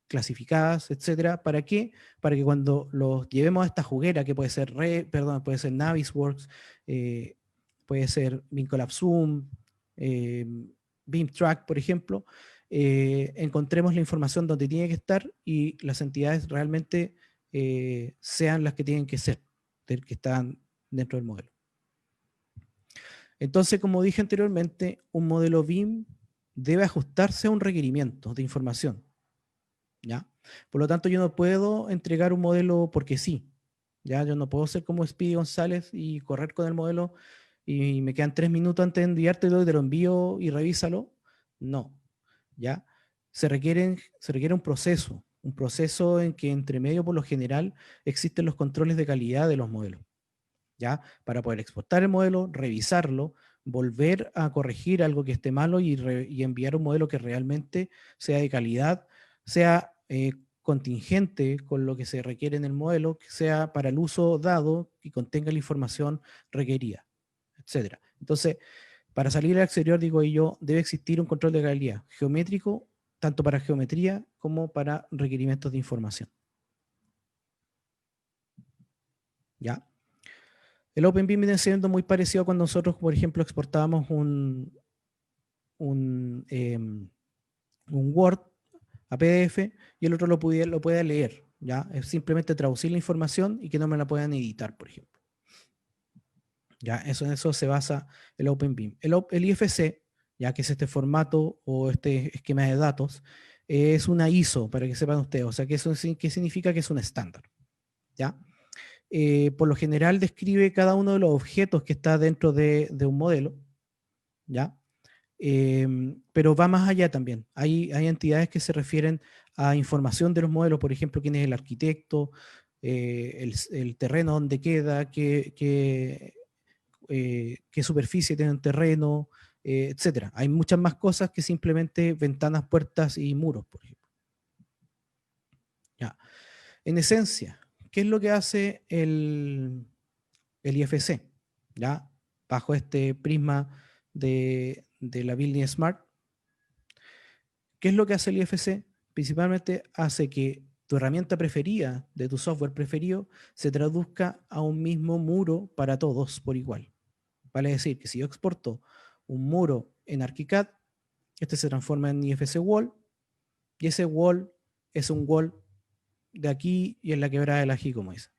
clasificadas, etcétera. ¿Para qué? Para que cuando los llevemos a esta juguera, que puede ser puede ser Navisworks, puede ser Vincolab Zoom, BeamTrack, por ejemplo, encontremos la información donde tiene que estar y las entidades realmente sean las que tienen que ser, que están dentro del modelo. Entonces, como dije anteriormente, un modelo BIM debe ajustarse a un requerimiento de información, ¿ya? Por lo tanto, yo no puedo entregar un modelo porque sí, ¿ya? Yo no puedo ser como Speedy González y correr con el modelo y me quedan 3 minutos antes de enviártelo y te lo envío y revísalo. No, ¿ya? Se requiere un proceso en que entre medio, por lo general, existen los controles de calidad de los modelos, ¿ya? Para poder exportar el modelo, revisarlo, volver a corregir algo que esté malo y enviar un modelo que realmente sea de calidad, sea contingente con lo que se requiere en el modelo, que sea para el uso dado y contenga la información requerida, etc. Entonces, para salir al exterior, digo yo, debe existir un control de calidad geométrico, tanto para geometría como para requerimientos de información. ¿Ya? El OpenBIM viene siendo muy parecido a cuando nosotros, por ejemplo, exportábamos un Word a PDF y el otro lo puede leer. ¿Ya? Es simplemente traducir la información y que no me la puedan editar, por ejemplo. ¿Ya? En eso se basa el OpenBIM. El IFC, ya que es este formato o este esquema de datos, es una ISO, para que sepan ustedes. O sea, ¿qué significa? Que es un estándar. ¿Ya? Por lo general describe cada uno de los objetos que está dentro de un modelo, ¿ya? Pero va más allá también. Hay entidades que se refieren a información de los modelos, por ejemplo, quién es el arquitecto, el terreno donde queda, qué superficie tiene un terreno, etc. Hay muchas más cosas que simplemente ventanas, puertas y muros, por ejemplo. ¿Ya? En esencia, ¿qué es lo que hace el IFC? ¿Ya? Bajo este prisma de la Building Smart. ¿Qué es lo que hace el IFC? Principalmente hace que tu herramienta preferida, de tu software preferido, se traduzca a un mismo muro para todos por igual. Vale decir que si yo exporto un muro en ArchiCAD, este se transforma en IFC Wall, y ese wall es un wall de aquí y en la quebrada del ají, como dice.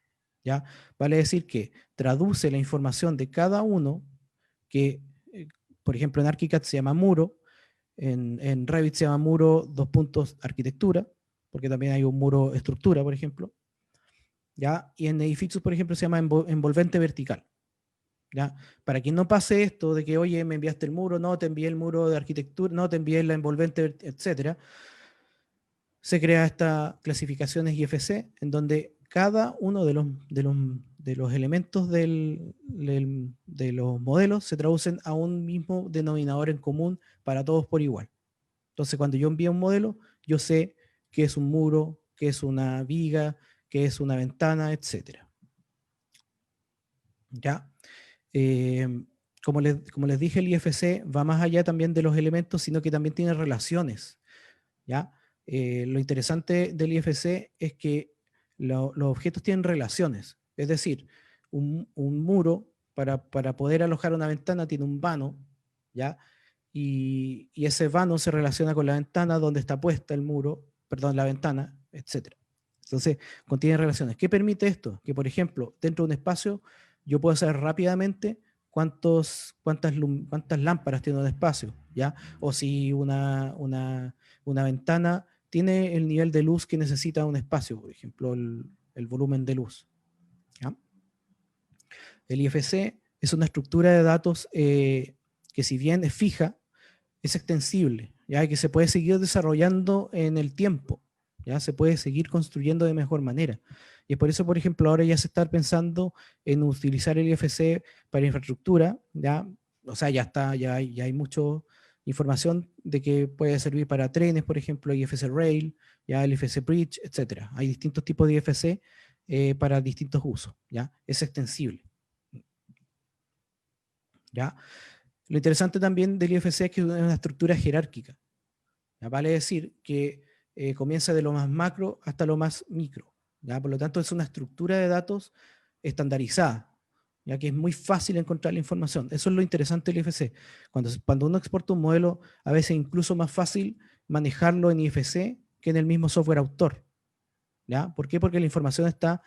¿Ya? Vale decir que traduce la información de cada uno, que por ejemplo en ArchiCAD se llama muro, en Revit se llama muro arquitectura, porque también hay un muro estructura, por ejemplo. ¿Ya? Y en Edificios, por ejemplo, se llama envolvente vertical. ¿ya? Para que no pase esto de que, oye, me enviaste el muro, no, te envié el muro de arquitectura, no, te envié la envolvente, etcétera, se crea esta clasificaciones IFC en donde cada uno de los elementos de los modelos se traducen a un mismo denominador en común para todos por igual. Entonces, cuando yo envío un modelo, yo sé qué es un muro, qué es una viga, qué es una ventana, etcétera. ¿Ya? Eh, como les dije, el IFC va más allá también de los elementos, sino que también tiene relaciones, ¿ya? Lo interesante del IFC es que los objetos tienen relaciones, es decir, un muro para poder alojar una ventana tiene un vano, ¿ya? Y ese vano se relaciona con la ventana donde está puesta el muro, perdón, la ventana, etc. Entonces, contiene relaciones. ¿Qué permite esto? Que, por ejemplo, dentro de un espacio yo puedo saber rápidamente cuántas lámparas tiene un espacio, ¿ya? O si una ventana tiene el nivel de luz que necesita un espacio, por ejemplo, el volumen de luz, ¿ya? El IFC es una estructura de datos que, si bien es fija, es extensible, ya que se puede seguir desarrollando en el tiempo, ya se puede seguir construyendo de mejor manera. Y es por eso, por ejemplo, ahora ya se está pensando en utilizar el IFC para infraestructura, ya, o sea, ya hay mucha información de que puede servir para trenes, por ejemplo, IFC Rail, ya el IFC Bridge, etcétera. Hay distintos tipos de IFC para distintos usos, ya, es extensible, ya. Lo interesante también del IFC es que es una estructura jerárquica. ¿Ya? Vale decir que comienza de lo más macro hasta lo más micro. ¿Ya? Por lo tanto, es una estructura de datos estandarizada, ya que es muy fácil encontrar la información. Eso es lo interesante del IFC. Cuando uno exporta un modelo, a veces incluso más fácil manejarlo en IFC que en el mismo software autor. ¿Ya? ¿Por qué? Porque la información está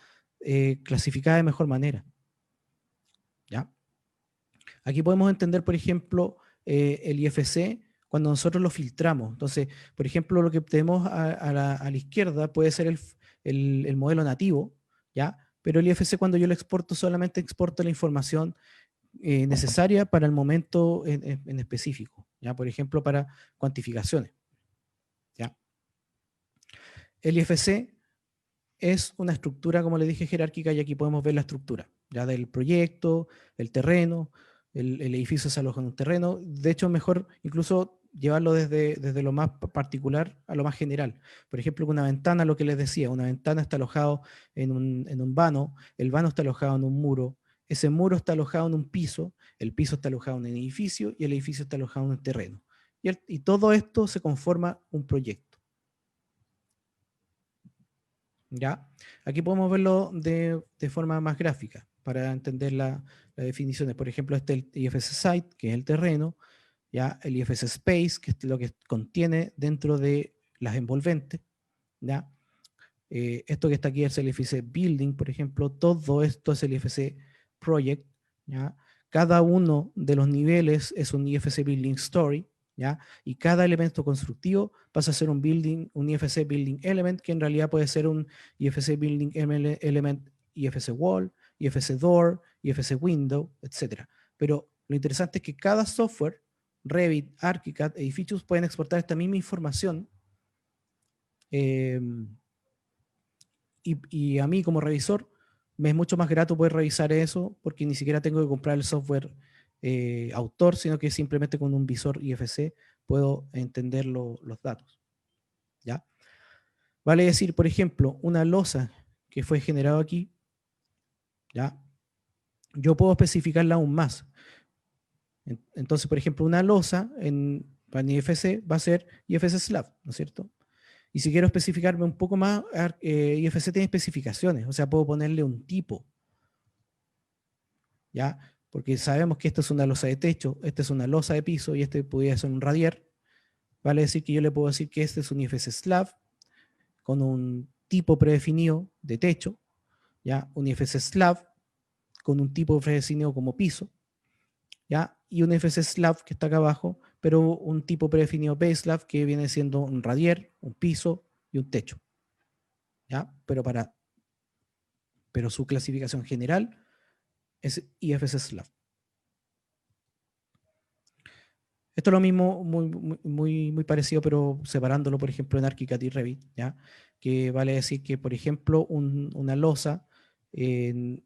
clasificada de mejor manera. ¿Ya? Aquí podemos entender, por ejemplo, el IFC cuando nosotros lo filtramos. Entonces, por ejemplo, lo que tenemos a la izquierda puede ser el modelo nativo, ¿ya? Pero el IFC, cuando yo lo exporto, solamente exporto la información necesaria para el momento en específico, ¿ya? Por ejemplo, para cuantificaciones, ¿ya? El IFC es una estructura, como le dije, jerárquica, y aquí podemos ver la estructura, ya del proyecto, el terreno, el edificio se aloja en un terreno. De hecho, mejor incluso llevarlo desde lo más particular a lo más general. Por ejemplo, una ventana, lo que les decía, una ventana está alojado en un vano, el vano está alojado en un muro, ese muro está alojado en un piso, el piso está alojado en un edificio y el edificio está alojado en un terreno. Y todo esto se conforma un proyecto. ¿Ya? Aquí podemos verlo de forma más gráfica para entender las definiciones. Por ejemplo, este es el IFC Site, que es el terreno, ¿ya? El IFC Space, que es lo que contiene dentro de las envolventes, ¿ya? Esto que está aquí es el IFC Building, por ejemplo. Todo esto es el IFC Project, ¿ya? Cada uno de los niveles es un IFC Building Story, ¿ya? Y cada elemento constructivo pasa a ser un IFC Building Element, que en realidad puede ser un IFC Building Element, IFC Wall, IFC Door, IFC Window, etc. Pero lo interesante es que cada software, Revit, ArchiCAD, Edificios, pueden exportar esta misma información, y a mí como revisor me es mucho más grato poder revisar eso, porque ni siquiera tengo que comprar el software autor, sino que simplemente con un visor IFC puedo entender los datos, ¿ya? Vale decir, por ejemplo, una losa que fue generada aquí, ¿ya? Yo puedo especificarla aún más. Entonces, por ejemplo, una losa para IFC va a ser IFC Slab, ¿no es cierto? Y si quiero especificarme un poco más, IFC tiene especificaciones, o sea, puedo ponerle un tipo, ¿ya? Porque sabemos que esta es una losa de techo, esta es una losa de piso y este podría ser un radier. Vale decir que yo le puedo decir que este es un IFC Slab con un tipo predefinido de techo, ¿ya? Un IFC Slab con un tipo predefinido como piso, ¿ya? Y un IFC Slab que está acá abajo, pero un tipo predefinido Base Slab que viene siendo un radier, un piso y un techo, ¿ya? Pero su clasificación general es IFC Slab, Esto es lo mismo, muy parecido, pero separándolo, por ejemplo, en ArchiCAD y Revit, ¿ya? Que vale decir que, por ejemplo, una losa en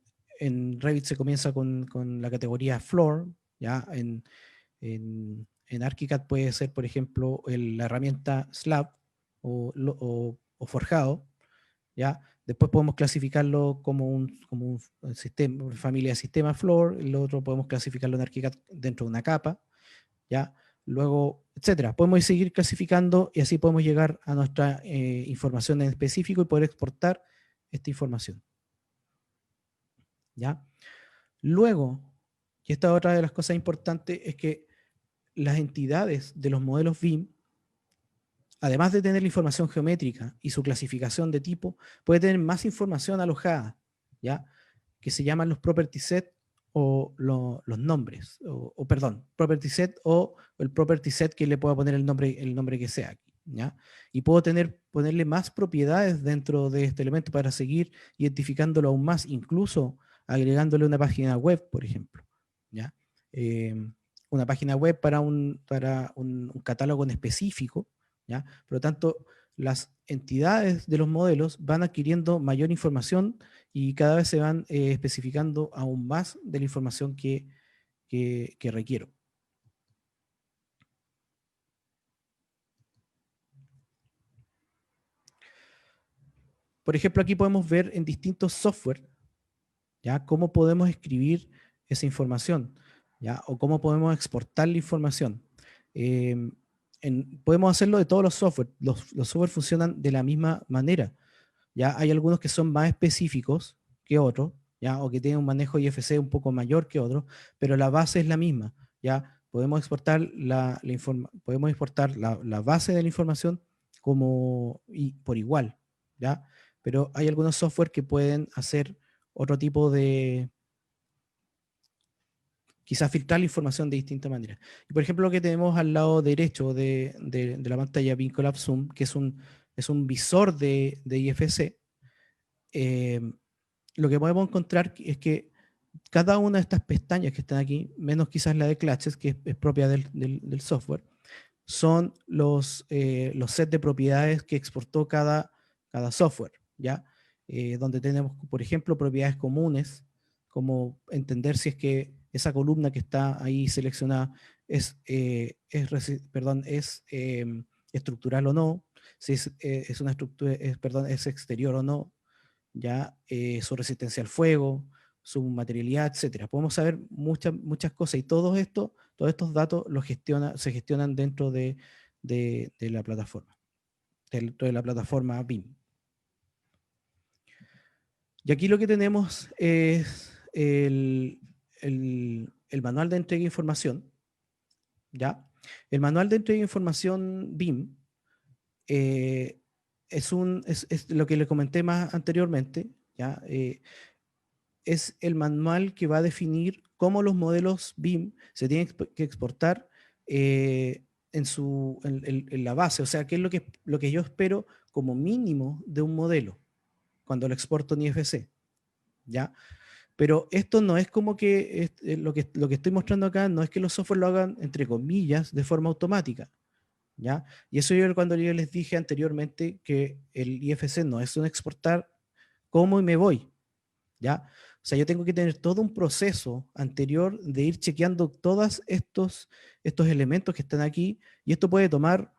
Revit se comienza con la categoría Floor, ¿ya? En ArchiCAD puede ser, por ejemplo, la herramienta Slab o Forjado, ¿ya? Después podemos clasificarlo como un sistema, una familia de sistemas Floor, y lo otro podemos clasificarlo en ArchiCAD dentro de una capa, ¿ya? Luego, etcétera. Podemos seguir clasificando y así podemos llegar a nuestra información en específico y poder exportar esta información, ¿ya? Luego, y esta es otra de las cosas importantes, es que las entidades de los modelos BIM, además de tener la información geométrica y su clasificación de tipo, puede tener más información alojada, ¿ya? Que se llaman los property set o los nombres, perdón, property set o el property set que le pueda poner el nombre que sea aquí, ¿ya? Y puedo ponerle más propiedades dentro de este elemento para seguir identificándolo aún más, incluso agregándole una página web, por ejemplo, ¿ya? Una página web para un catálogo en específico, ¿ya? Por lo tanto, las entidades de los modelos van adquiriendo mayor información y cada vez se van especificando aún más de la información que requiero. Por ejemplo, aquí podemos ver en distintos software, ¿ya? Cómo podemos escribir esa información, ¿ya? O cómo podemos exportar la información. Podemos hacerlo de todos los software. Los software funcionan de la misma manera. ¿Ya? Hay algunos que son más específicos que otros, ¿ya? O que tienen un manejo IFC un poco mayor que otros, pero la base es la misma, ¿ya? Podemos exportar podemos exportar la base de la información por igual, ¿ya? Pero hay algunos software que pueden hacer otro tipo de, quizás filtrar la información de distinta manera. Y por ejemplo, lo que tenemos al lado derecho de la pantalla BIM Collab Zoom, que es un visor de IFC, lo que podemos encontrar es que cada una de estas pestañas que están aquí, menos quizás la de Clatches, que es propia del software, son los sets de propiedades que exportó cada software, ¿ya? Donde tenemos, por ejemplo, propiedades comunes, como entender si es que esa columna que está ahí seleccionada es estructural o no, si es una estructura, es exterior o no, ya su resistencia al fuego, su materialidad, etcétera. Podemos saber muchas cosas y todos estos datos se gestionan dentro de la plataforma, dentro de la plataforma BIM. Y aquí lo que tenemos es el manual de entrega de información, ¿ya? El manual de entrega de información BIM es lo que le comenté más anteriormente, ¿ya? Es el manual que va a definir cómo los modelos BIM se tienen que exportar en la base, o sea, qué es lo que yo espero como mínimo de un modelo cuando lo exporto en IFC, ¿ya? Pero esto no es como que lo que estoy mostrando acá, no es que los software lo hagan, entre comillas, de forma automática, ¿ya? Y eso cuando yo les dije anteriormente que el IFC no es un exportar como y me voy, ¿ya? O sea, yo tengo que tener todo un proceso anterior de ir chequeando todos estos elementos que están aquí, y esto puede tomar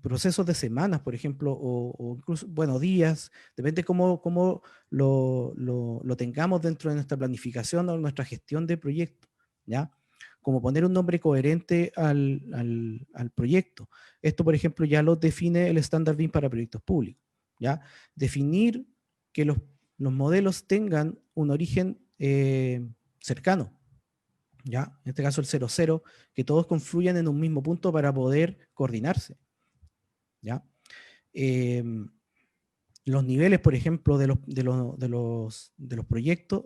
procesos de semanas, por ejemplo, o incluso, bueno, días, depende cómo lo tengamos dentro de nuestra planificación o nuestra gestión de proyecto, ¿ya? Como poner un nombre coherente al proyecto. Esto, por ejemplo, ya lo define el estándar BIM para proyectos públicos, ¿ya? Definir que los modelos tengan un origen cercano, ¿ya? En este caso el 00, que todos confluyan en un mismo punto para poder coordinarse, ¿ya? Los niveles, por ejemplo, de los proyectos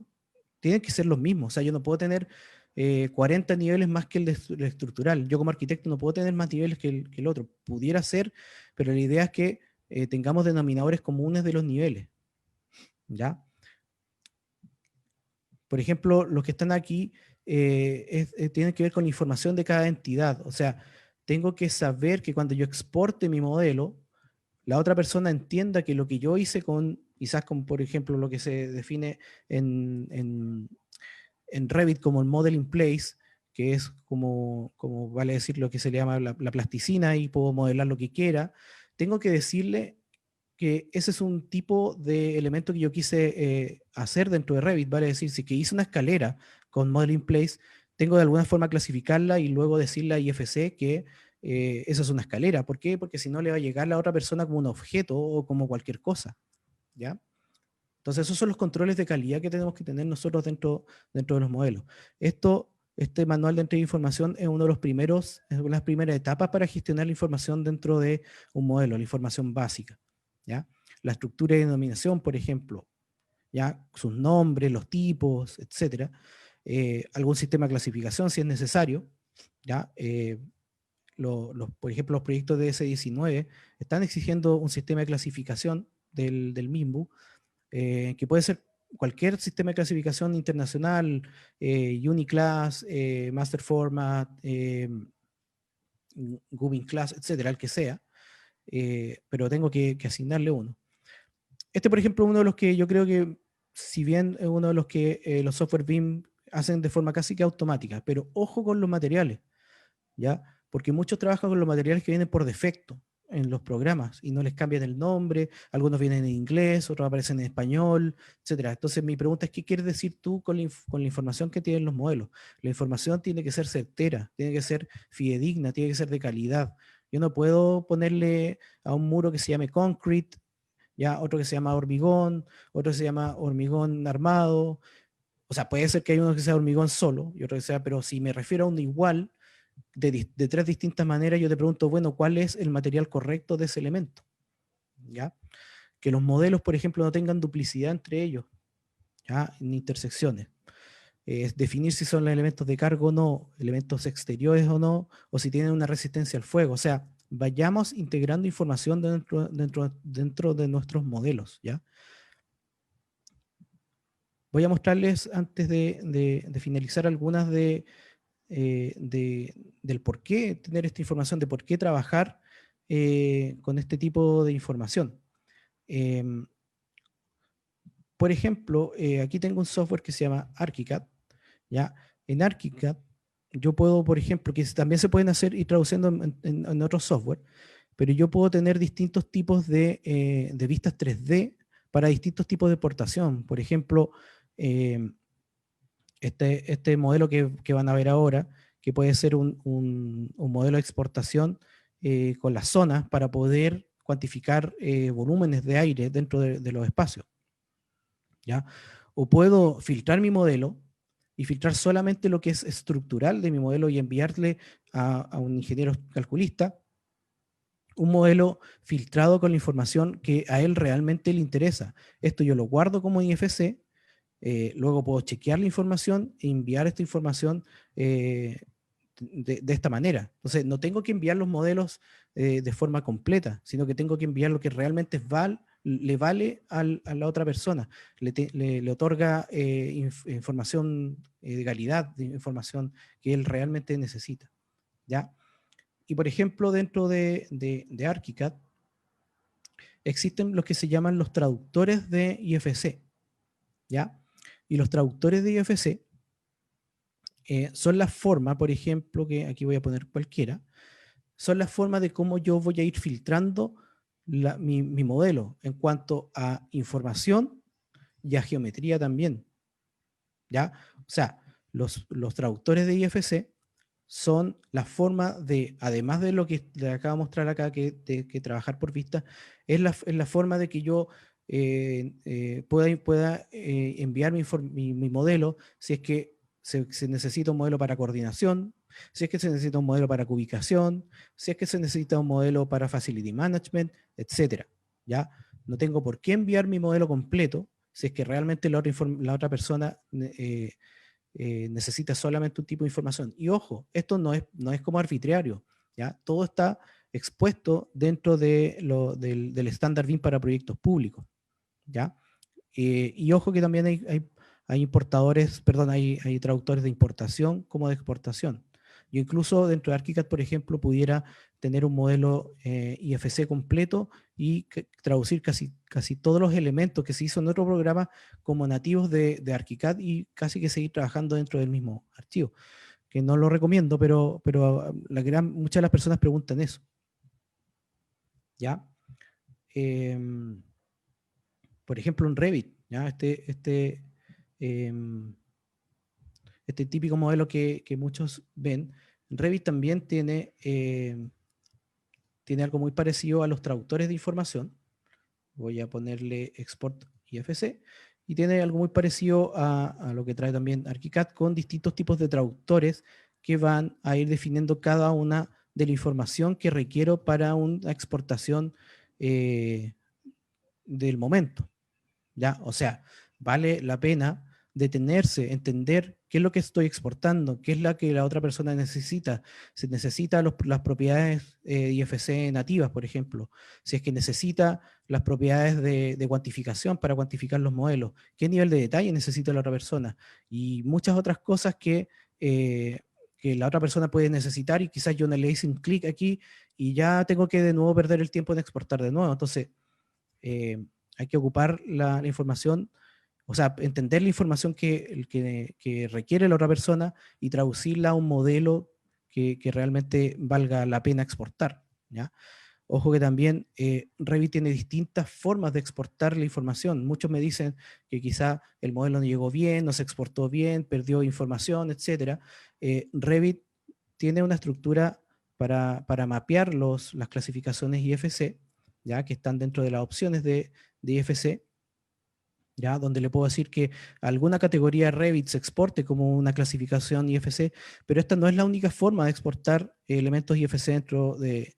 tienen que ser los mismos. O sea, yo no puedo tener 40 niveles más que el estructural. Yo como arquitecto no puedo tener más niveles que el otro. Pudiera ser, pero la idea es que tengamos denominadores comunes de los niveles, ¿ya? Por ejemplo, los que están aquí tiene que ver con la información de cada entidad. O sea, tengo que saber que cuando yo exporte mi modelo, la otra persona entienda que lo que yo hice quizás con, por ejemplo, lo que se define en Revit como el model in place, que es como vale decir lo que se le llama la plasticina y puedo modelar lo que quiera, tengo que decirle que ese es un tipo de elemento que yo quise hacer dentro de Revit, vale decir, si que hice una escalera con model in place, tengo de alguna forma clasificarla y luego decirle a IFC que esa es una escalera. ¿Por qué? Porque si no le va a llegar a la otra persona como un objeto o como cualquier cosa, ¿ya? Entonces esos son los controles de calidad que tenemos que tener nosotros dentro de los modelos. Este manual de entrega de información es una de las primeras etapas para gestionar la información dentro de un modelo, la información básica, ¿ya? La estructura de denominación, por ejemplo, ¿ya? Sus nombres, los tipos, etcétera. Algún sistema de clasificación si es necesario, ¿ya? Por ejemplo, los proyectos de S19 están exigiendo un sistema de clasificación del MIMBU, que puede ser cualquier sistema de clasificación internacional, Uniclass, Master Format, Gubin Class, etcétera, el que sea, pero tengo que asignarle uno. Este, por ejemplo, es uno de los que yo creo que, si bien es uno de los que los software BIM hacen de forma casi que automática, pero ojo con los materiales, ¿ya? Porque muchos trabajan con los materiales que vienen por defecto en los programas y no les cambian el nombre, algunos vienen en inglés, otros aparecen en español, etcétera. Entonces mi pregunta es, ¿qué quieres decir tú con la información que tienen los modelos? La información tiene que ser certera, tiene que ser fidedigna, tiene que ser de calidad. Yo no puedo ponerle a un muro que se llame concrete, ya otro que se llama hormigón, otro que se llama hormigón armado. O sea, puede ser que hay uno que sea hormigón solo y otro que sea, pero si me refiero a un igual, de tres distintas maneras, yo te pregunto, bueno, ¿cuál es el material correcto de ese elemento? ¿Ya? Que los modelos, por ejemplo, no tengan duplicidad entre ellos, ¿ya? Ni intersecciones. Es definir si son elementos de cargo o no, elementos exteriores o no, o si tienen una resistencia al fuego. O sea, vayamos integrando información dentro de nuestros modelos, ¿ya? Voy a mostrarles, antes de finalizar, algunas del por qué tener esta información, de por qué trabajar con este tipo de información. Por ejemplo, aquí tengo un software que se llama ArchiCAD, ¿ya? En ArchiCAD yo puedo, por ejemplo, que también se pueden hacer y traduciendo en otros software, pero yo puedo tener distintos tipos de vistas 3D para distintos tipos de portación. Por ejemplo, este modelo que van a ver ahora, que puede ser un modelo de exportación con las zonas para poder cuantificar volúmenes de aire dentro de los espacios, ¿ya? O puedo filtrar mi modelo y filtrar solamente lo que es estructural de mi modelo y enviarle a un ingeniero calculista un modelo filtrado con la información que a él realmente le interesa. Esto yo lo guardo como IFC. Luego puedo chequear la información e enviar esta información de esta manera. Entonces, no tengo que enviar los modelos de forma completa, sino que tengo que enviar lo que realmente le vale a la otra persona. Le otorga información de calidad, de información que él realmente necesita, ¿ya? Y, por ejemplo, dentro de ArchiCAD existen los que se llaman los traductores de IFC, ¿ya? Y los traductores de IFC son la forma, por ejemplo, que aquí voy a poner cualquiera, son la forma de cómo yo voy a ir filtrando mi modelo en cuanto a información y a geometría también, ¿ya? O sea, los traductores de IFC son la forma de, además de lo que le acabo de mostrar acá, que trabajar por vista, es la forma de que yo pueda enviar mi modelo, si es que se necesita un modelo para coordinación, si es que se necesita un modelo para ubicación, si es que se necesita un modelo para facility management, etcétera, ¿ya? No tengo por qué enviar mi modelo completo si es que realmente la otra persona necesita solamente un tipo de información. Y ojo, esto no es como arbitrario, ¿ya? Todo está expuesto dentro del estándar BIM para proyectos públicos, ¿ya? Y ojo que también hay hay importadores, perdón, hay traductores de importación como de exportación. Yo incluso dentro de ArchiCAD, por ejemplo, pudiera tener un modelo IFC completo y traducir casi todos los elementos que se hizo en otro programa como nativos de ArchiCAD y casi que seguir trabajando dentro del mismo archivo, que no lo recomiendo, pero muchas de las personas preguntan eso. ¿Ya? Por ejemplo, en Revit, ¿ya? Este típico modelo que muchos ven, Revit también tiene algo muy parecido a los traductores de información. Voy a ponerle Export IFC. Y tiene algo muy parecido a lo que trae también ArchiCAD con distintos tipos de traductores que van a ir definiendo cada una de la información que requiero para una exportación del momento. ¿Ya? O sea, vale la pena detenerse, entender qué es lo que estoy exportando, qué es la que la otra persona necesita. Si necesita las propiedades IFC nativas, por ejemplo, si es que necesita las propiedades de cuantificación para cuantificar los modelos, qué nivel de detalle necesita la otra persona y muchas otras cosas que la otra persona puede necesitar y quizás yo no le hice un clic aquí y ya tengo que de nuevo perder el tiempo en exportar de nuevo. Entonces, hay que ocupar la información, o sea, entender la información que requiere la otra persona y traducirla a un modelo que realmente valga la pena exportar, ¿ya? Ojo que también Revit tiene distintas formas de exportar la información. Muchos me dicen que quizá el modelo no llegó bien, no se exportó bien, perdió información, etc. Revit tiene una estructura para mapear las clasificaciones IFC, ¿ya? Que están dentro de las opciones de IFC, ¿ya? Donde le puedo decir que alguna categoría Revit se exporte como una clasificación IFC, pero esta no es la única forma de exportar elementos IFC dentro de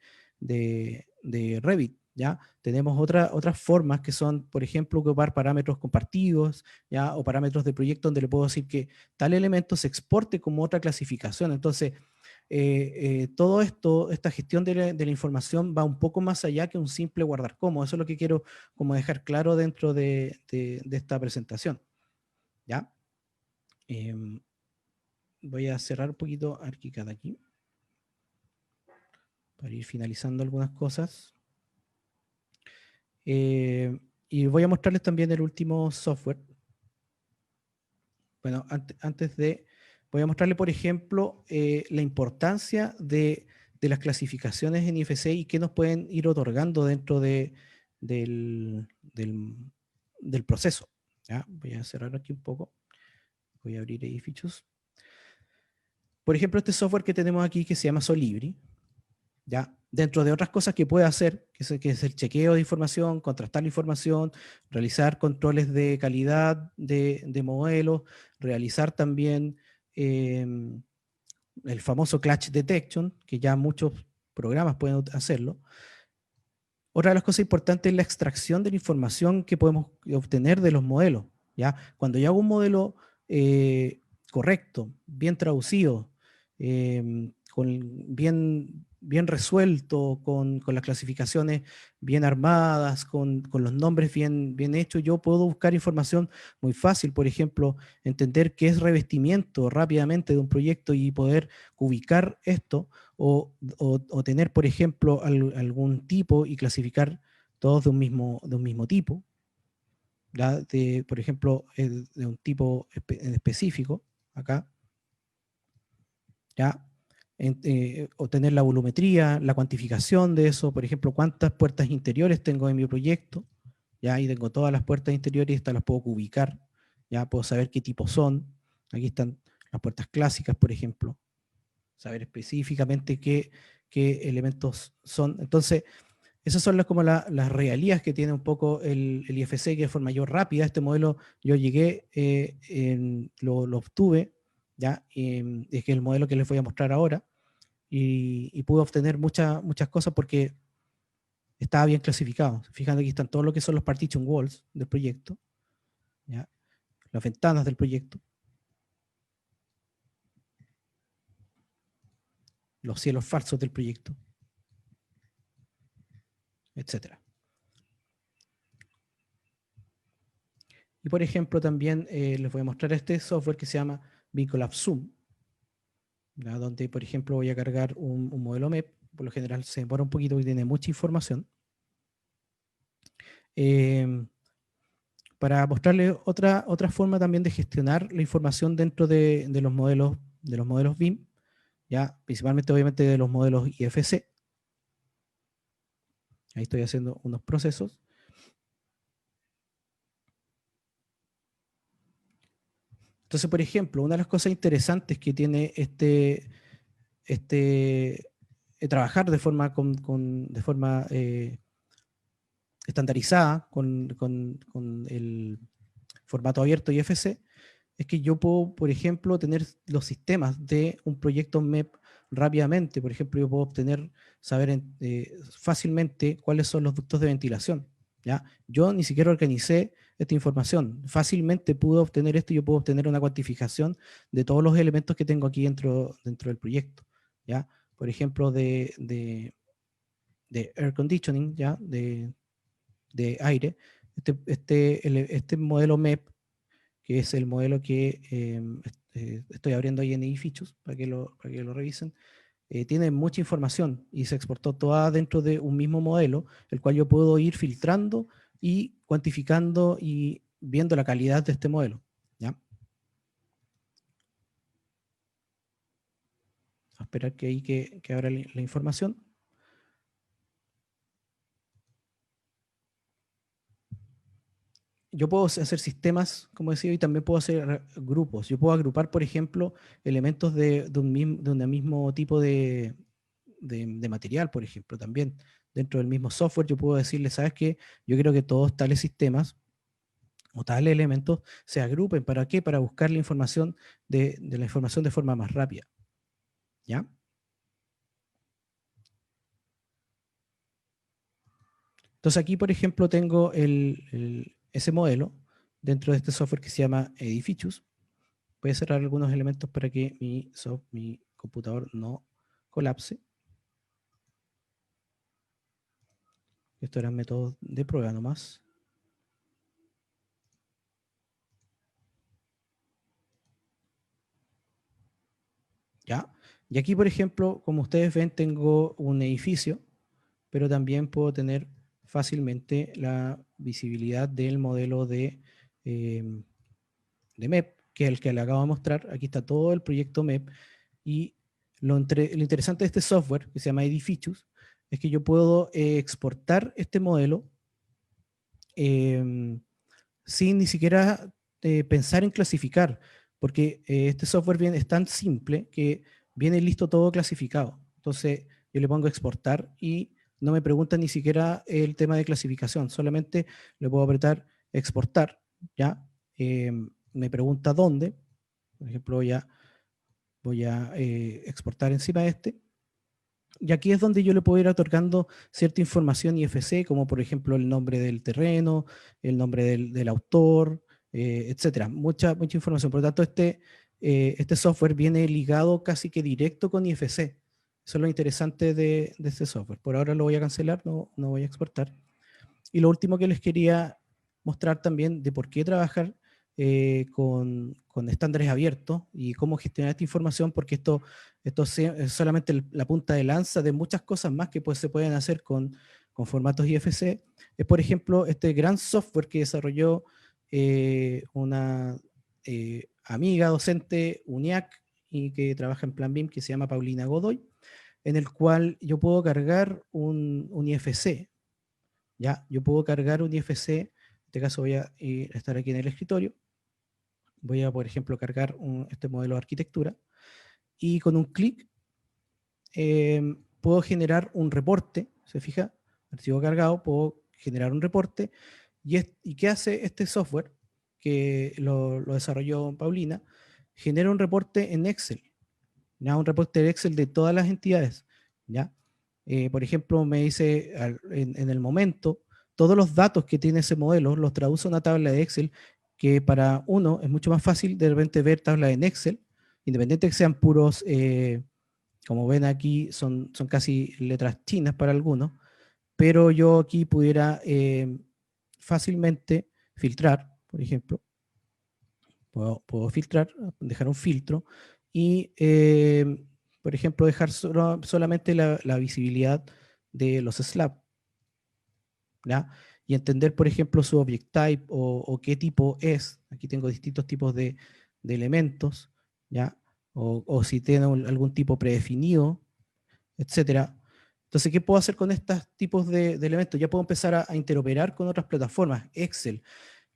Revit, ¿ya? Tenemos otras formas que son, por ejemplo, ocupar parámetros compartidos, ¿ya? O parámetros de proyecto donde le puedo decir que tal elemento se exporte como otra clasificación. Entonces, todo esto, esta gestión de la información va un poco más allá que un simple guardar como. Eso es lo que quiero como dejar claro dentro de esta presentación. ¿Ya? Voy a cerrar un poquito ArchiCAD aquí para ir finalizando algunas cosas. Y voy a mostrarles también el último software. Bueno, voy a mostrarle, por ejemplo, la importancia de las clasificaciones en IFC y qué nos pueden ir otorgando dentro del proceso. ¿Ya? Voy a cerrar aquí un poco. Voy a abrir edificios. Por ejemplo, este software que tenemos aquí que se llama Solibri, ¿ya? Dentro de otras cosas que puede hacer, que es el chequeo de información, contrastar la información, realizar controles de calidad de modelos, realizar también el famoso Clash Detection, que ya muchos programas pueden hacerlo. Otra de las cosas importantes es la extracción de la información que podemos obtener de los modelos, ¿ya? Cuando yo hago un modelo correcto, bien traducido, bien resuelto, con las clasificaciones bien armadas, con los nombres bien hechos, yo puedo buscar información muy fácil, por ejemplo, entender qué es revestimiento rápidamente de un proyecto y poder ubicar esto o tener, por ejemplo, algún tipo y clasificar todos de un mismo tipo, ¿ya? Por ejemplo, de un tipo en específico, acá, ¿ya? Obtener la volumetría, la cuantificación de eso, por ejemplo, cuántas puertas interiores tengo en mi proyecto, ¿ya? Ahí tengo todas las puertas interiores y estas las puedo ubicar, ya puedo saber qué tipo son. Aquí están las puertas clásicas, por ejemplo, saber específicamente qué elementos son. Entonces, esas son como las regalías que tiene un poco el IFC, que de forma mayor rápida. Este modelo yo llegué, lo obtuve, ¿ya? Es que el modelo que les voy a mostrar ahora, y pude obtener muchas cosas porque estaba bien clasificado. Fíjate, aquí están todo lo que son los partition walls del proyecto, ¿ya? Las ventanas del proyecto, los cielos falsos del proyecto, etcétera. Y por ejemplo también les voy a mostrar este software que se llama Vincolab Zoom, ¿ya? Donde por ejemplo voy a cargar un modelo MEP, por lo general se demora un poquito y tiene mucha información. Para mostrarles otra forma también de gestionar la información dentro de los modelos BIM, ya principalmente obviamente de los modelos IFC. Ahí estoy haciendo unos procesos. Entonces, por ejemplo, una de las cosas interesantes que tiene trabajar de forma, de forma estandarizada con el formato abierto IFC es que yo puedo, por ejemplo, tener los sistemas de un proyecto MEP rápidamente. Por ejemplo, yo puedo saber fácilmente cuáles son los ductos de ventilación, ¿ya? Yo ni siquiera organicé esta información. Fácilmente pude obtener esto y yo puedo obtener una cuantificación de todos los elementos que tengo aquí dentro del proyecto, ¿ya? Por ejemplo, de air conditioning, ¿ya? De aire. Este modelo MEP, que es el modelo que estoy abriendo ahí en edificios para que lo revisen, tiene mucha información y se exportó toda dentro de un mismo modelo, el cual yo puedo ir filtrando y cuantificando y viendo la calidad de este modelo, ¿ya? A esperar que abra la información. Yo puedo hacer sistemas, como decía, y también puedo hacer grupos. Yo puedo agrupar, por ejemplo, elementos de un mismo tipo de material, por ejemplo, también. Dentro del mismo software yo puedo decirle, ¿sabes qué? Yo quiero que todos tales sistemas o tales elementos se agrupen. ¿Para qué? Para buscar la información de la información de forma más rápida, ¿ya? Entonces aquí, por ejemplo, tengo ese modelo dentro de este software que se llama Edificius. Voy a cerrar algunos elementos para que mi computador no colapse. Esto eran métodos de prueba nomás. ¿Ya? Y aquí, por ejemplo, como ustedes ven, tengo un edificio, pero también puedo tener fácilmente la visibilidad del modelo de MEP, que es el que le acabo de mostrar. Aquí está todo el proyecto MEP. Y lo interesante de este software, que se llama Edificius, es que yo puedo exportar este modelo sin ni siquiera pensar en clasificar, porque este software es tan simple que viene listo todo clasificado. Entonces yo le pongo exportar y no me pregunta ni siquiera el tema de clasificación, solamente le puedo apretar exportar, ¿ya? Me pregunta dónde, por ejemplo voy a exportar encima de este. Y aquí es donde yo le puedo ir otorgando cierta información IFC, como por ejemplo el nombre del terreno, el nombre del autor, etcétera. Mucha información. Por lo tanto, este software viene ligado casi que directo con IFC. Eso es lo interesante de este software. Por ahora lo voy a cancelar, no voy a exportar. Y lo último que les quería mostrar también de por qué trabajar con estándares abiertos y cómo gestionar esta información, porque esto es solamente la punta de lanza de muchas cosas más que se pueden hacer con formatos IFC. Es, por ejemplo, este gran software que desarrolló una amiga docente UNIAC y que trabaja en Plan BIM, que se llama Paulina Godoy, en el cual yo puedo cargar un IFC. ¿Ya? Yo puedo cargar un IFC, en este caso voy a estar aquí en el escritorio, voy a, por ejemplo, cargar este modelo de arquitectura, y con un clic puedo generar un reporte, ¿se fija? Archivo cargado, puedo generar un reporte, y ¿qué hace este software? Que lo desarrolló Paulina, genera un reporte en Excel, ¿ya? Un reporte de Excel de todas las entidades, ¿ya? Por ejemplo, me dice en el momento, todos los datos que tiene ese modelo los traduce a una tabla de Excel, que para uno es mucho más fácil de repente ver tablas en Excel, independiente de que sean puros, como ven aquí, son casi letras chinas para algunos, pero yo aquí pudiera fácilmente filtrar, por ejemplo. Puedo filtrar, dejar un filtro y, por ejemplo, dejar solamente la visibilidad de los slabs, ¿ya? Y entender, por ejemplo, su object type o qué tipo es. Aquí tengo distintos tipos de elementos, ¿ya? O si tiene algún tipo predefinido, etcétera. Entonces, ¿qué puedo hacer con estos tipos de elementos? Ya puedo empezar a interoperar con otras plataformas, Excel.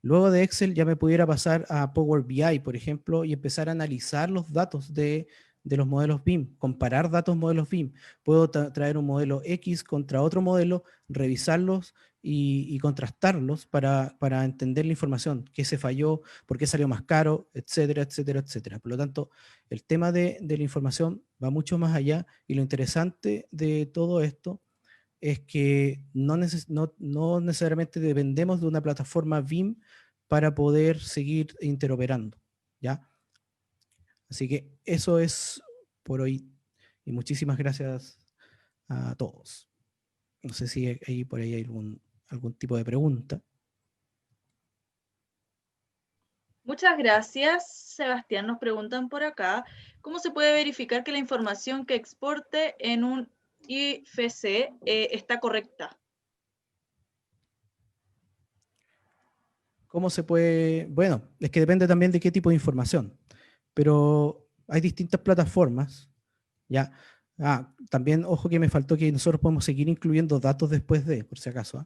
Luego de Excel ya me pudiera pasar a Power BI, por ejemplo, y empezar a analizar los datos de los modelos BIM, comparar datos modelos BIM. Puedo traer un modelo X contra otro modelo, revisarlos y contrastarlos para entender la información, qué se falló, por qué salió más caro, etcétera, etcétera, etcétera. Por lo tanto, el tema de la información va mucho más allá y lo interesante de todo esto es que no necesariamente dependemos de una plataforma BIM para poder seguir interoperando, ¿ya? Así que eso es por hoy y muchísimas gracias a todos. No sé si por ahí hay algún tipo de pregunta. Muchas gracias, Sebastián. Nos preguntan por acá, ¿cómo se puede verificar que la información que exporte en un IFC está correcta? ¿Cómo se puede? Bueno, es que depende también de qué tipo de información, pero hay distintas plataformas, ¿ya? También, ojo que me faltó que nosotros podemos seguir incluyendo datos después por si acaso.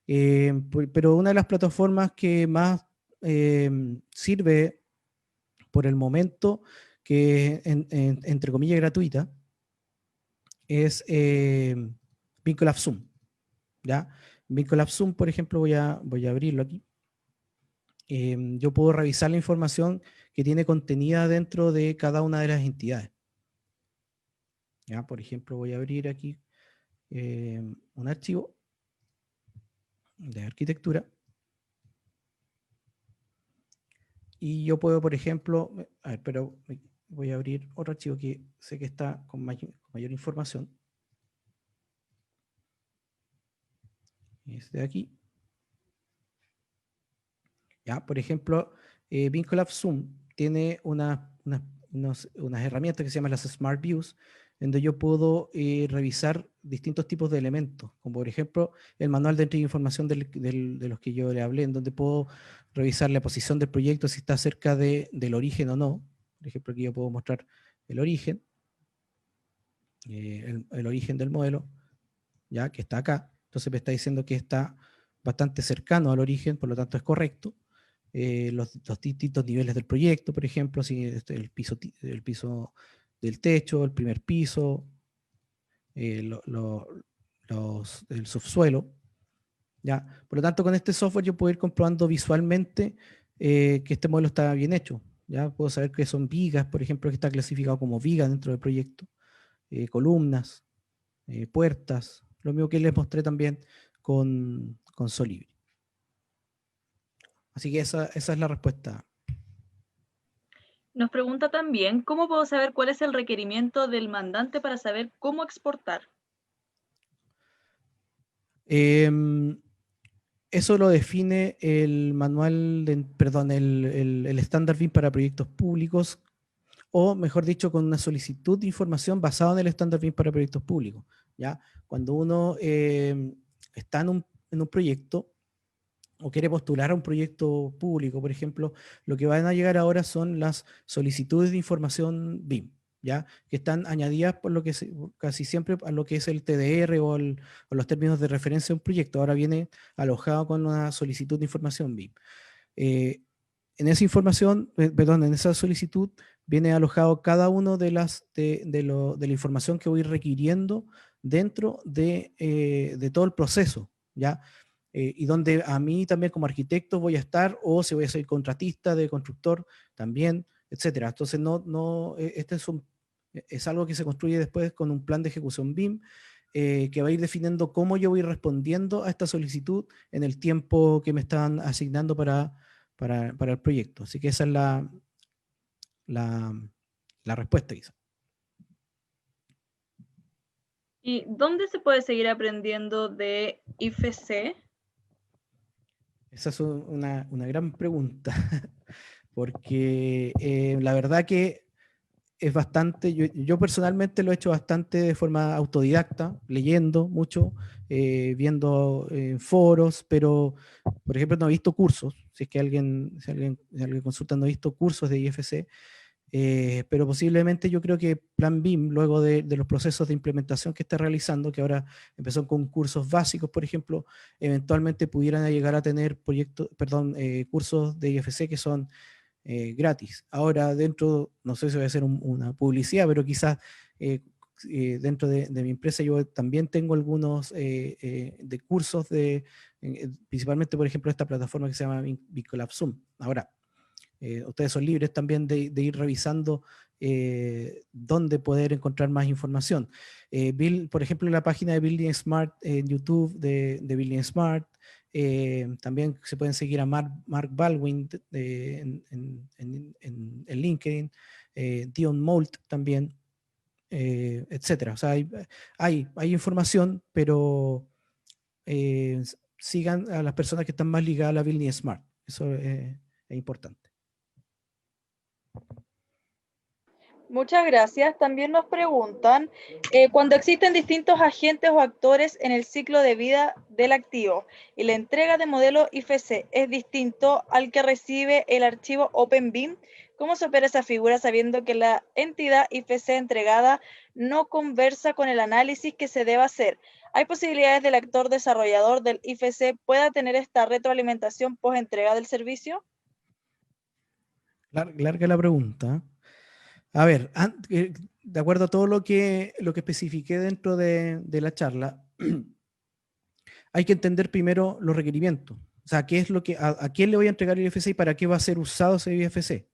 Pero una de las plataformas que más sirve por el momento, que entre comillas gratuita, es Vincolab Zoom, ¿ya? Vincolab Zoom, por ejemplo, voy a abrirlo aquí. Yo puedo revisar la información que tiene contenida dentro de cada una de las entidades. ¿Ya? Por ejemplo, voy a abrir aquí un archivo de arquitectura y yo puedo, por ejemplo, a ver, pero voy a abrir otro archivo que sé que está con mayor información. Este de aquí. ¿Ya? Por ejemplo, Vincolab Zoom tiene unas herramientas que se llaman las Smart Views, donde yo puedo revisar distintos tipos de elementos, como por ejemplo el manual de entrega de información de los que yo le hablé, en donde puedo revisar la posición del proyecto, si está cerca del origen o no. Por ejemplo, aquí yo puedo mostrar el origen, el origen del modelo, ya que está acá. Entonces me está diciendo que está bastante cercano al origen, por lo tanto es correcto. Los distintos niveles del proyecto, por ejemplo, si el piso del techo, el primer piso, el subsuelo. ¿Ya? Por lo tanto, con este software yo puedo ir comprobando visualmente que este modelo está bien hecho. ¿Ya? Puedo saber que son vigas, por ejemplo, que está clasificado como viga dentro del proyecto, columnas, puertas, lo mismo que les mostré también con Solibri. Así que esa es la respuesta. Nos pregunta también, ¿cómo puedo saber cuál es el requerimiento del mandante para saber cómo exportar? Eso lo define el manual, el estándar BIM para proyectos públicos, o mejor dicho, con una solicitud de información basada en el estándar BIM para proyectos públicos. ¿Ya? Cuando uno está en un proyecto o quiere postular a un proyecto público, por ejemplo, lo que van a llegar ahora son las solicitudes de información BIM, ¿ya? Que están añadidas por lo que casi siempre a lo que es el TDR o los términos de referencia de un proyecto. Ahora viene alojado con una solicitud de información BIM. En esa información, en esa solicitud viene alojado cada uno de la información que voy requiriendo dentro de todo el proceso, ¿ya? Y donde a mí también como arquitecto voy a estar, o si voy a ser contratista de constructor también, etcétera. Entonces, este es algo que se construye después con un plan de ejecución BIM, que va a ir definiendo cómo yo voy respondiendo a esta solicitud en el tiempo que me están asignando para el proyecto. Así que esa es la respuesta, Isa. ¿Y dónde se puede seguir aprendiendo de IFC? Esa es una gran pregunta, porque la verdad que es bastante, yo personalmente lo he hecho bastante de forma autodidacta, leyendo mucho, viendo foros, pero por ejemplo no he visto cursos, si alguien consulta, no he visto cursos de IFC, pero posiblemente yo creo que Plan BIM, luego de los procesos de implementación que está realizando, que ahora empezó con cursos básicos, por ejemplo, eventualmente pudieran llegar a tener cursos de IFC que son gratis. Ahora dentro, no sé si voy a hacer una publicidad, pero quizás eh, dentro de mi empresa yo también tengo algunos de cursos principalmente por ejemplo esta plataforma que se llama Vincolab Zoom. Ahora, ustedes son libres también de ir revisando dónde poder encontrar más información. Por ejemplo, en la página de Building Smart en YouTube de Building Smart, también se pueden seguir a Mark Baldwin en LinkedIn, Dion Molt también, etcétera. O sea, hay información, pero sigan a las personas que están más ligadas a la Building Smart. Eso es importante. Muchas gracias. También nos preguntan, cuando existen distintos agentes o actores en el ciclo de vida del activo y la entrega de modelo IFC es distinto al que recibe el archivo OpenBIM, ¿cómo se opera esa figura sabiendo que la entidad IFC entregada no conversa con el análisis que se debe hacer? ¿Hay posibilidades del actor desarrollador del IFC pueda tener esta retroalimentación post entrega del servicio? Larga la pregunta. A ver, de acuerdo a todo lo que especifiqué dentro de la charla, hay que entender primero los requerimientos. O sea, qué es a quién le voy a entregar el IFC y para qué va a ser usado ese IFC.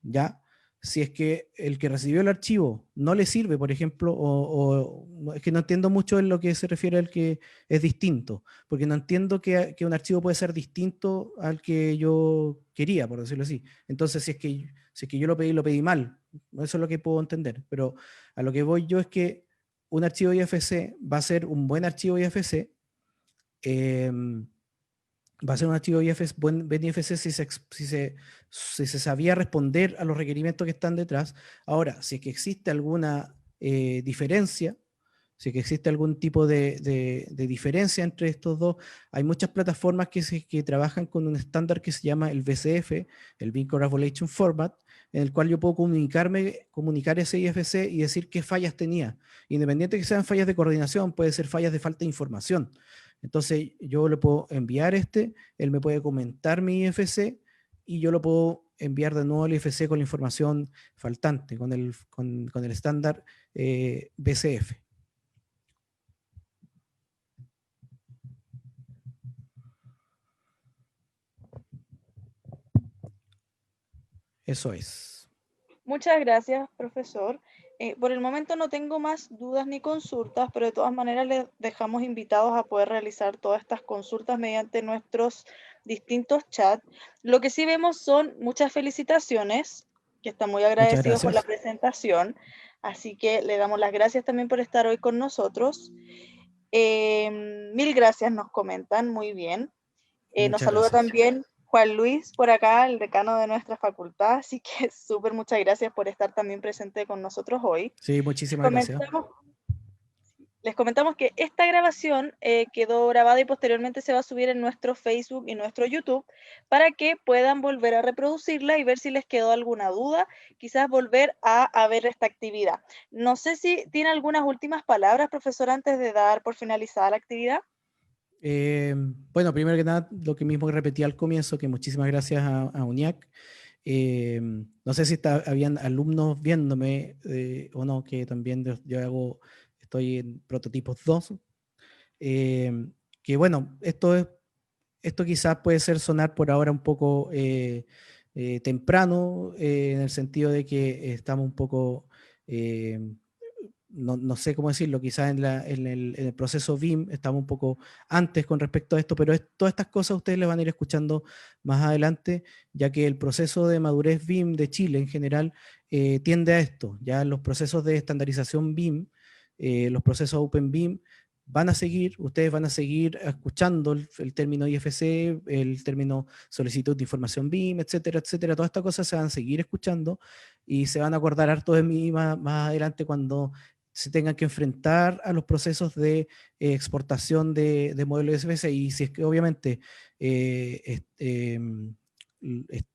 ¿Ya? Si es que el que recibió el archivo no le sirve, por ejemplo, es que no entiendo mucho en lo que se refiere al que es distinto, porque no entiendo que un archivo puede ser distinto al que yo quería, por decirlo así. Entonces, si es que yo lo pedí mal, eso es lo que puedo entender, pero a lo que voy yo es que un archivo IFC va a ser un buen archivo IFC, va a ser un archivo buen IFC si se sabía responder a los requerimientos que están detrás. Ahora, si es que existe alguna diferencia, si es que existe algún tipo de diferencia entre estos dos, hay muchas plataformas que trabajan con un estándar que se llama el VCF, el Vehicle Correlation Format, en el cual yo puedo comunicar ese IFC y decir qué fallas tenía. Independiente de que sean fallas de coordinación, puede ser fallas de falta de información. Entonces yo le puedo enviar él me puede comentar mi IFC y yo lo puedo enviar de nuevo al IFC con la información faltante, con el estándar BCF. Eso es. Muchas gracias, profesor. Por el momento no tengo más dudas ni consultas, pero de todas maneras les dejamos invitados a poder realizar todas estas consultas mediante nuestros distintos chats. Lo que sí vemos son muchas felicitaciones, que están muy agradecidos por la presentación, así que le damos las gracias también por estar hoy con nosotros. Mil gracias nos comentan, muy bien. Nos saluda también Juan Luis por acá, el decano de nuestra facultad, así que súper muchas gracias por estar también presente con nosotros hoy. Sí, muchísimas gracias. Les comentamos que esta grabación quedó grabada y posteriormente se va a subir en nuestro Facebook y nuestro YouTube para que puedan volver a reproducirla y ver si les quedó alguna duda, quizás volver a ver esta actividad. No sé si tiene algunas últimas palabras, profesor, antes de dar por finalizada la actividad. Bueno, primero que nada, lo que mismo repetí al comienzo, que muchísimas gracias a UNIAC. No sé si habían alumnos viéndome o no, que también yo estoy en prototipos 2. Que bueno, esto quizás puede sonar por ahora un poco temprano, en el sentido de que estamos un poco... no sé cómo decirlo, quizás en el proceso BIM estamos un poco antes con respecto a esto, pero todas estas cosas ustedes les van a ir escuchando más adelante, ya que el proceso de madurez BIM de Chile en general tiende a esto. Ya los procesos de estandarización BIM, los procesos Open BIM, ustedes van a seguir escuchando el término IFC, el término solicitud de información BIM, etcétera, etcétera. Todas estas cosas se van a seguir escuchando y se van a acordar harto de mí más adelante cuando se tengan que enfrentar a los procesos de exportación de modelos IFC. Y si es que obviamente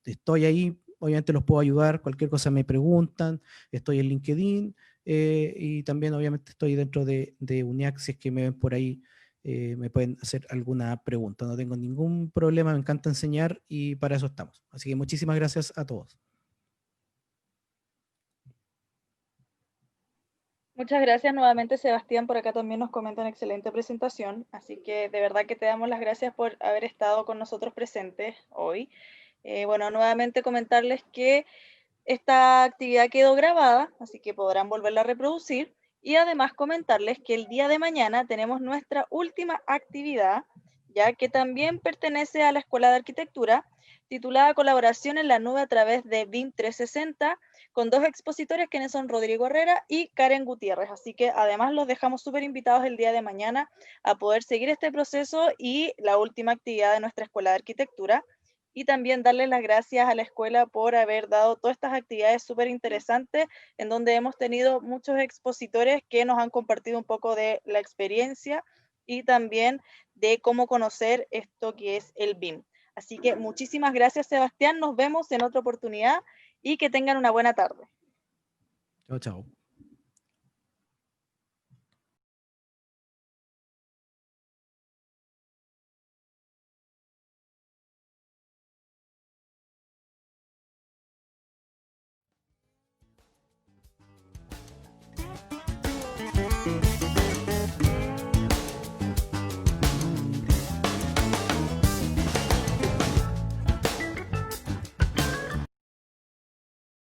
estoy ahí, obviamente los puedo ayudar, cualquier cosa me preguntan, estoy en LinkedIn. Y también obviamente estoy dentro de UNIAC, si es que me ven por ahí, me pueden hacer alguna pregunta. No tengo ningún problema, me encanta enseñar y para eso estamos. Así que muchísimas gracias a todos. Muchas gracias nuevamente, Sebastián. Por acá también nos comentan excelente presentación. Así que de verdad que te damos las gracias por haber estado con nosotros presentes hoy. Bueno, nuevamente comentarles que esta actividad quedó grabada, así que podrán volverla a reproducir. Y además comentarles que el día de mañana tenemos nuestra última actividad, ya que también pertenece a la Escuela de Arquitectura, titulada Colaboración en la Nube a través de BIM 360, con dos expositores quienes son Rodrigo Herrera y Karen Gutiérrez. Así que además los dejamos súper invitados el día de mañana a poder seguir este proceso y la última actividad de nuestra Escuela de Arquitectura. Y también darles las gracias a la escuela por haber dado todas estas actividades súper interesantes, en donde hemos tenido muchos expositores que nos han compartido un poco de la experiencia y también de cómo conocer esto que es el BIM. Así que muchísimas gracias, Sebastián. Nos vemos en otra oportunidad y que tengan una buena tarde. Chao, chao.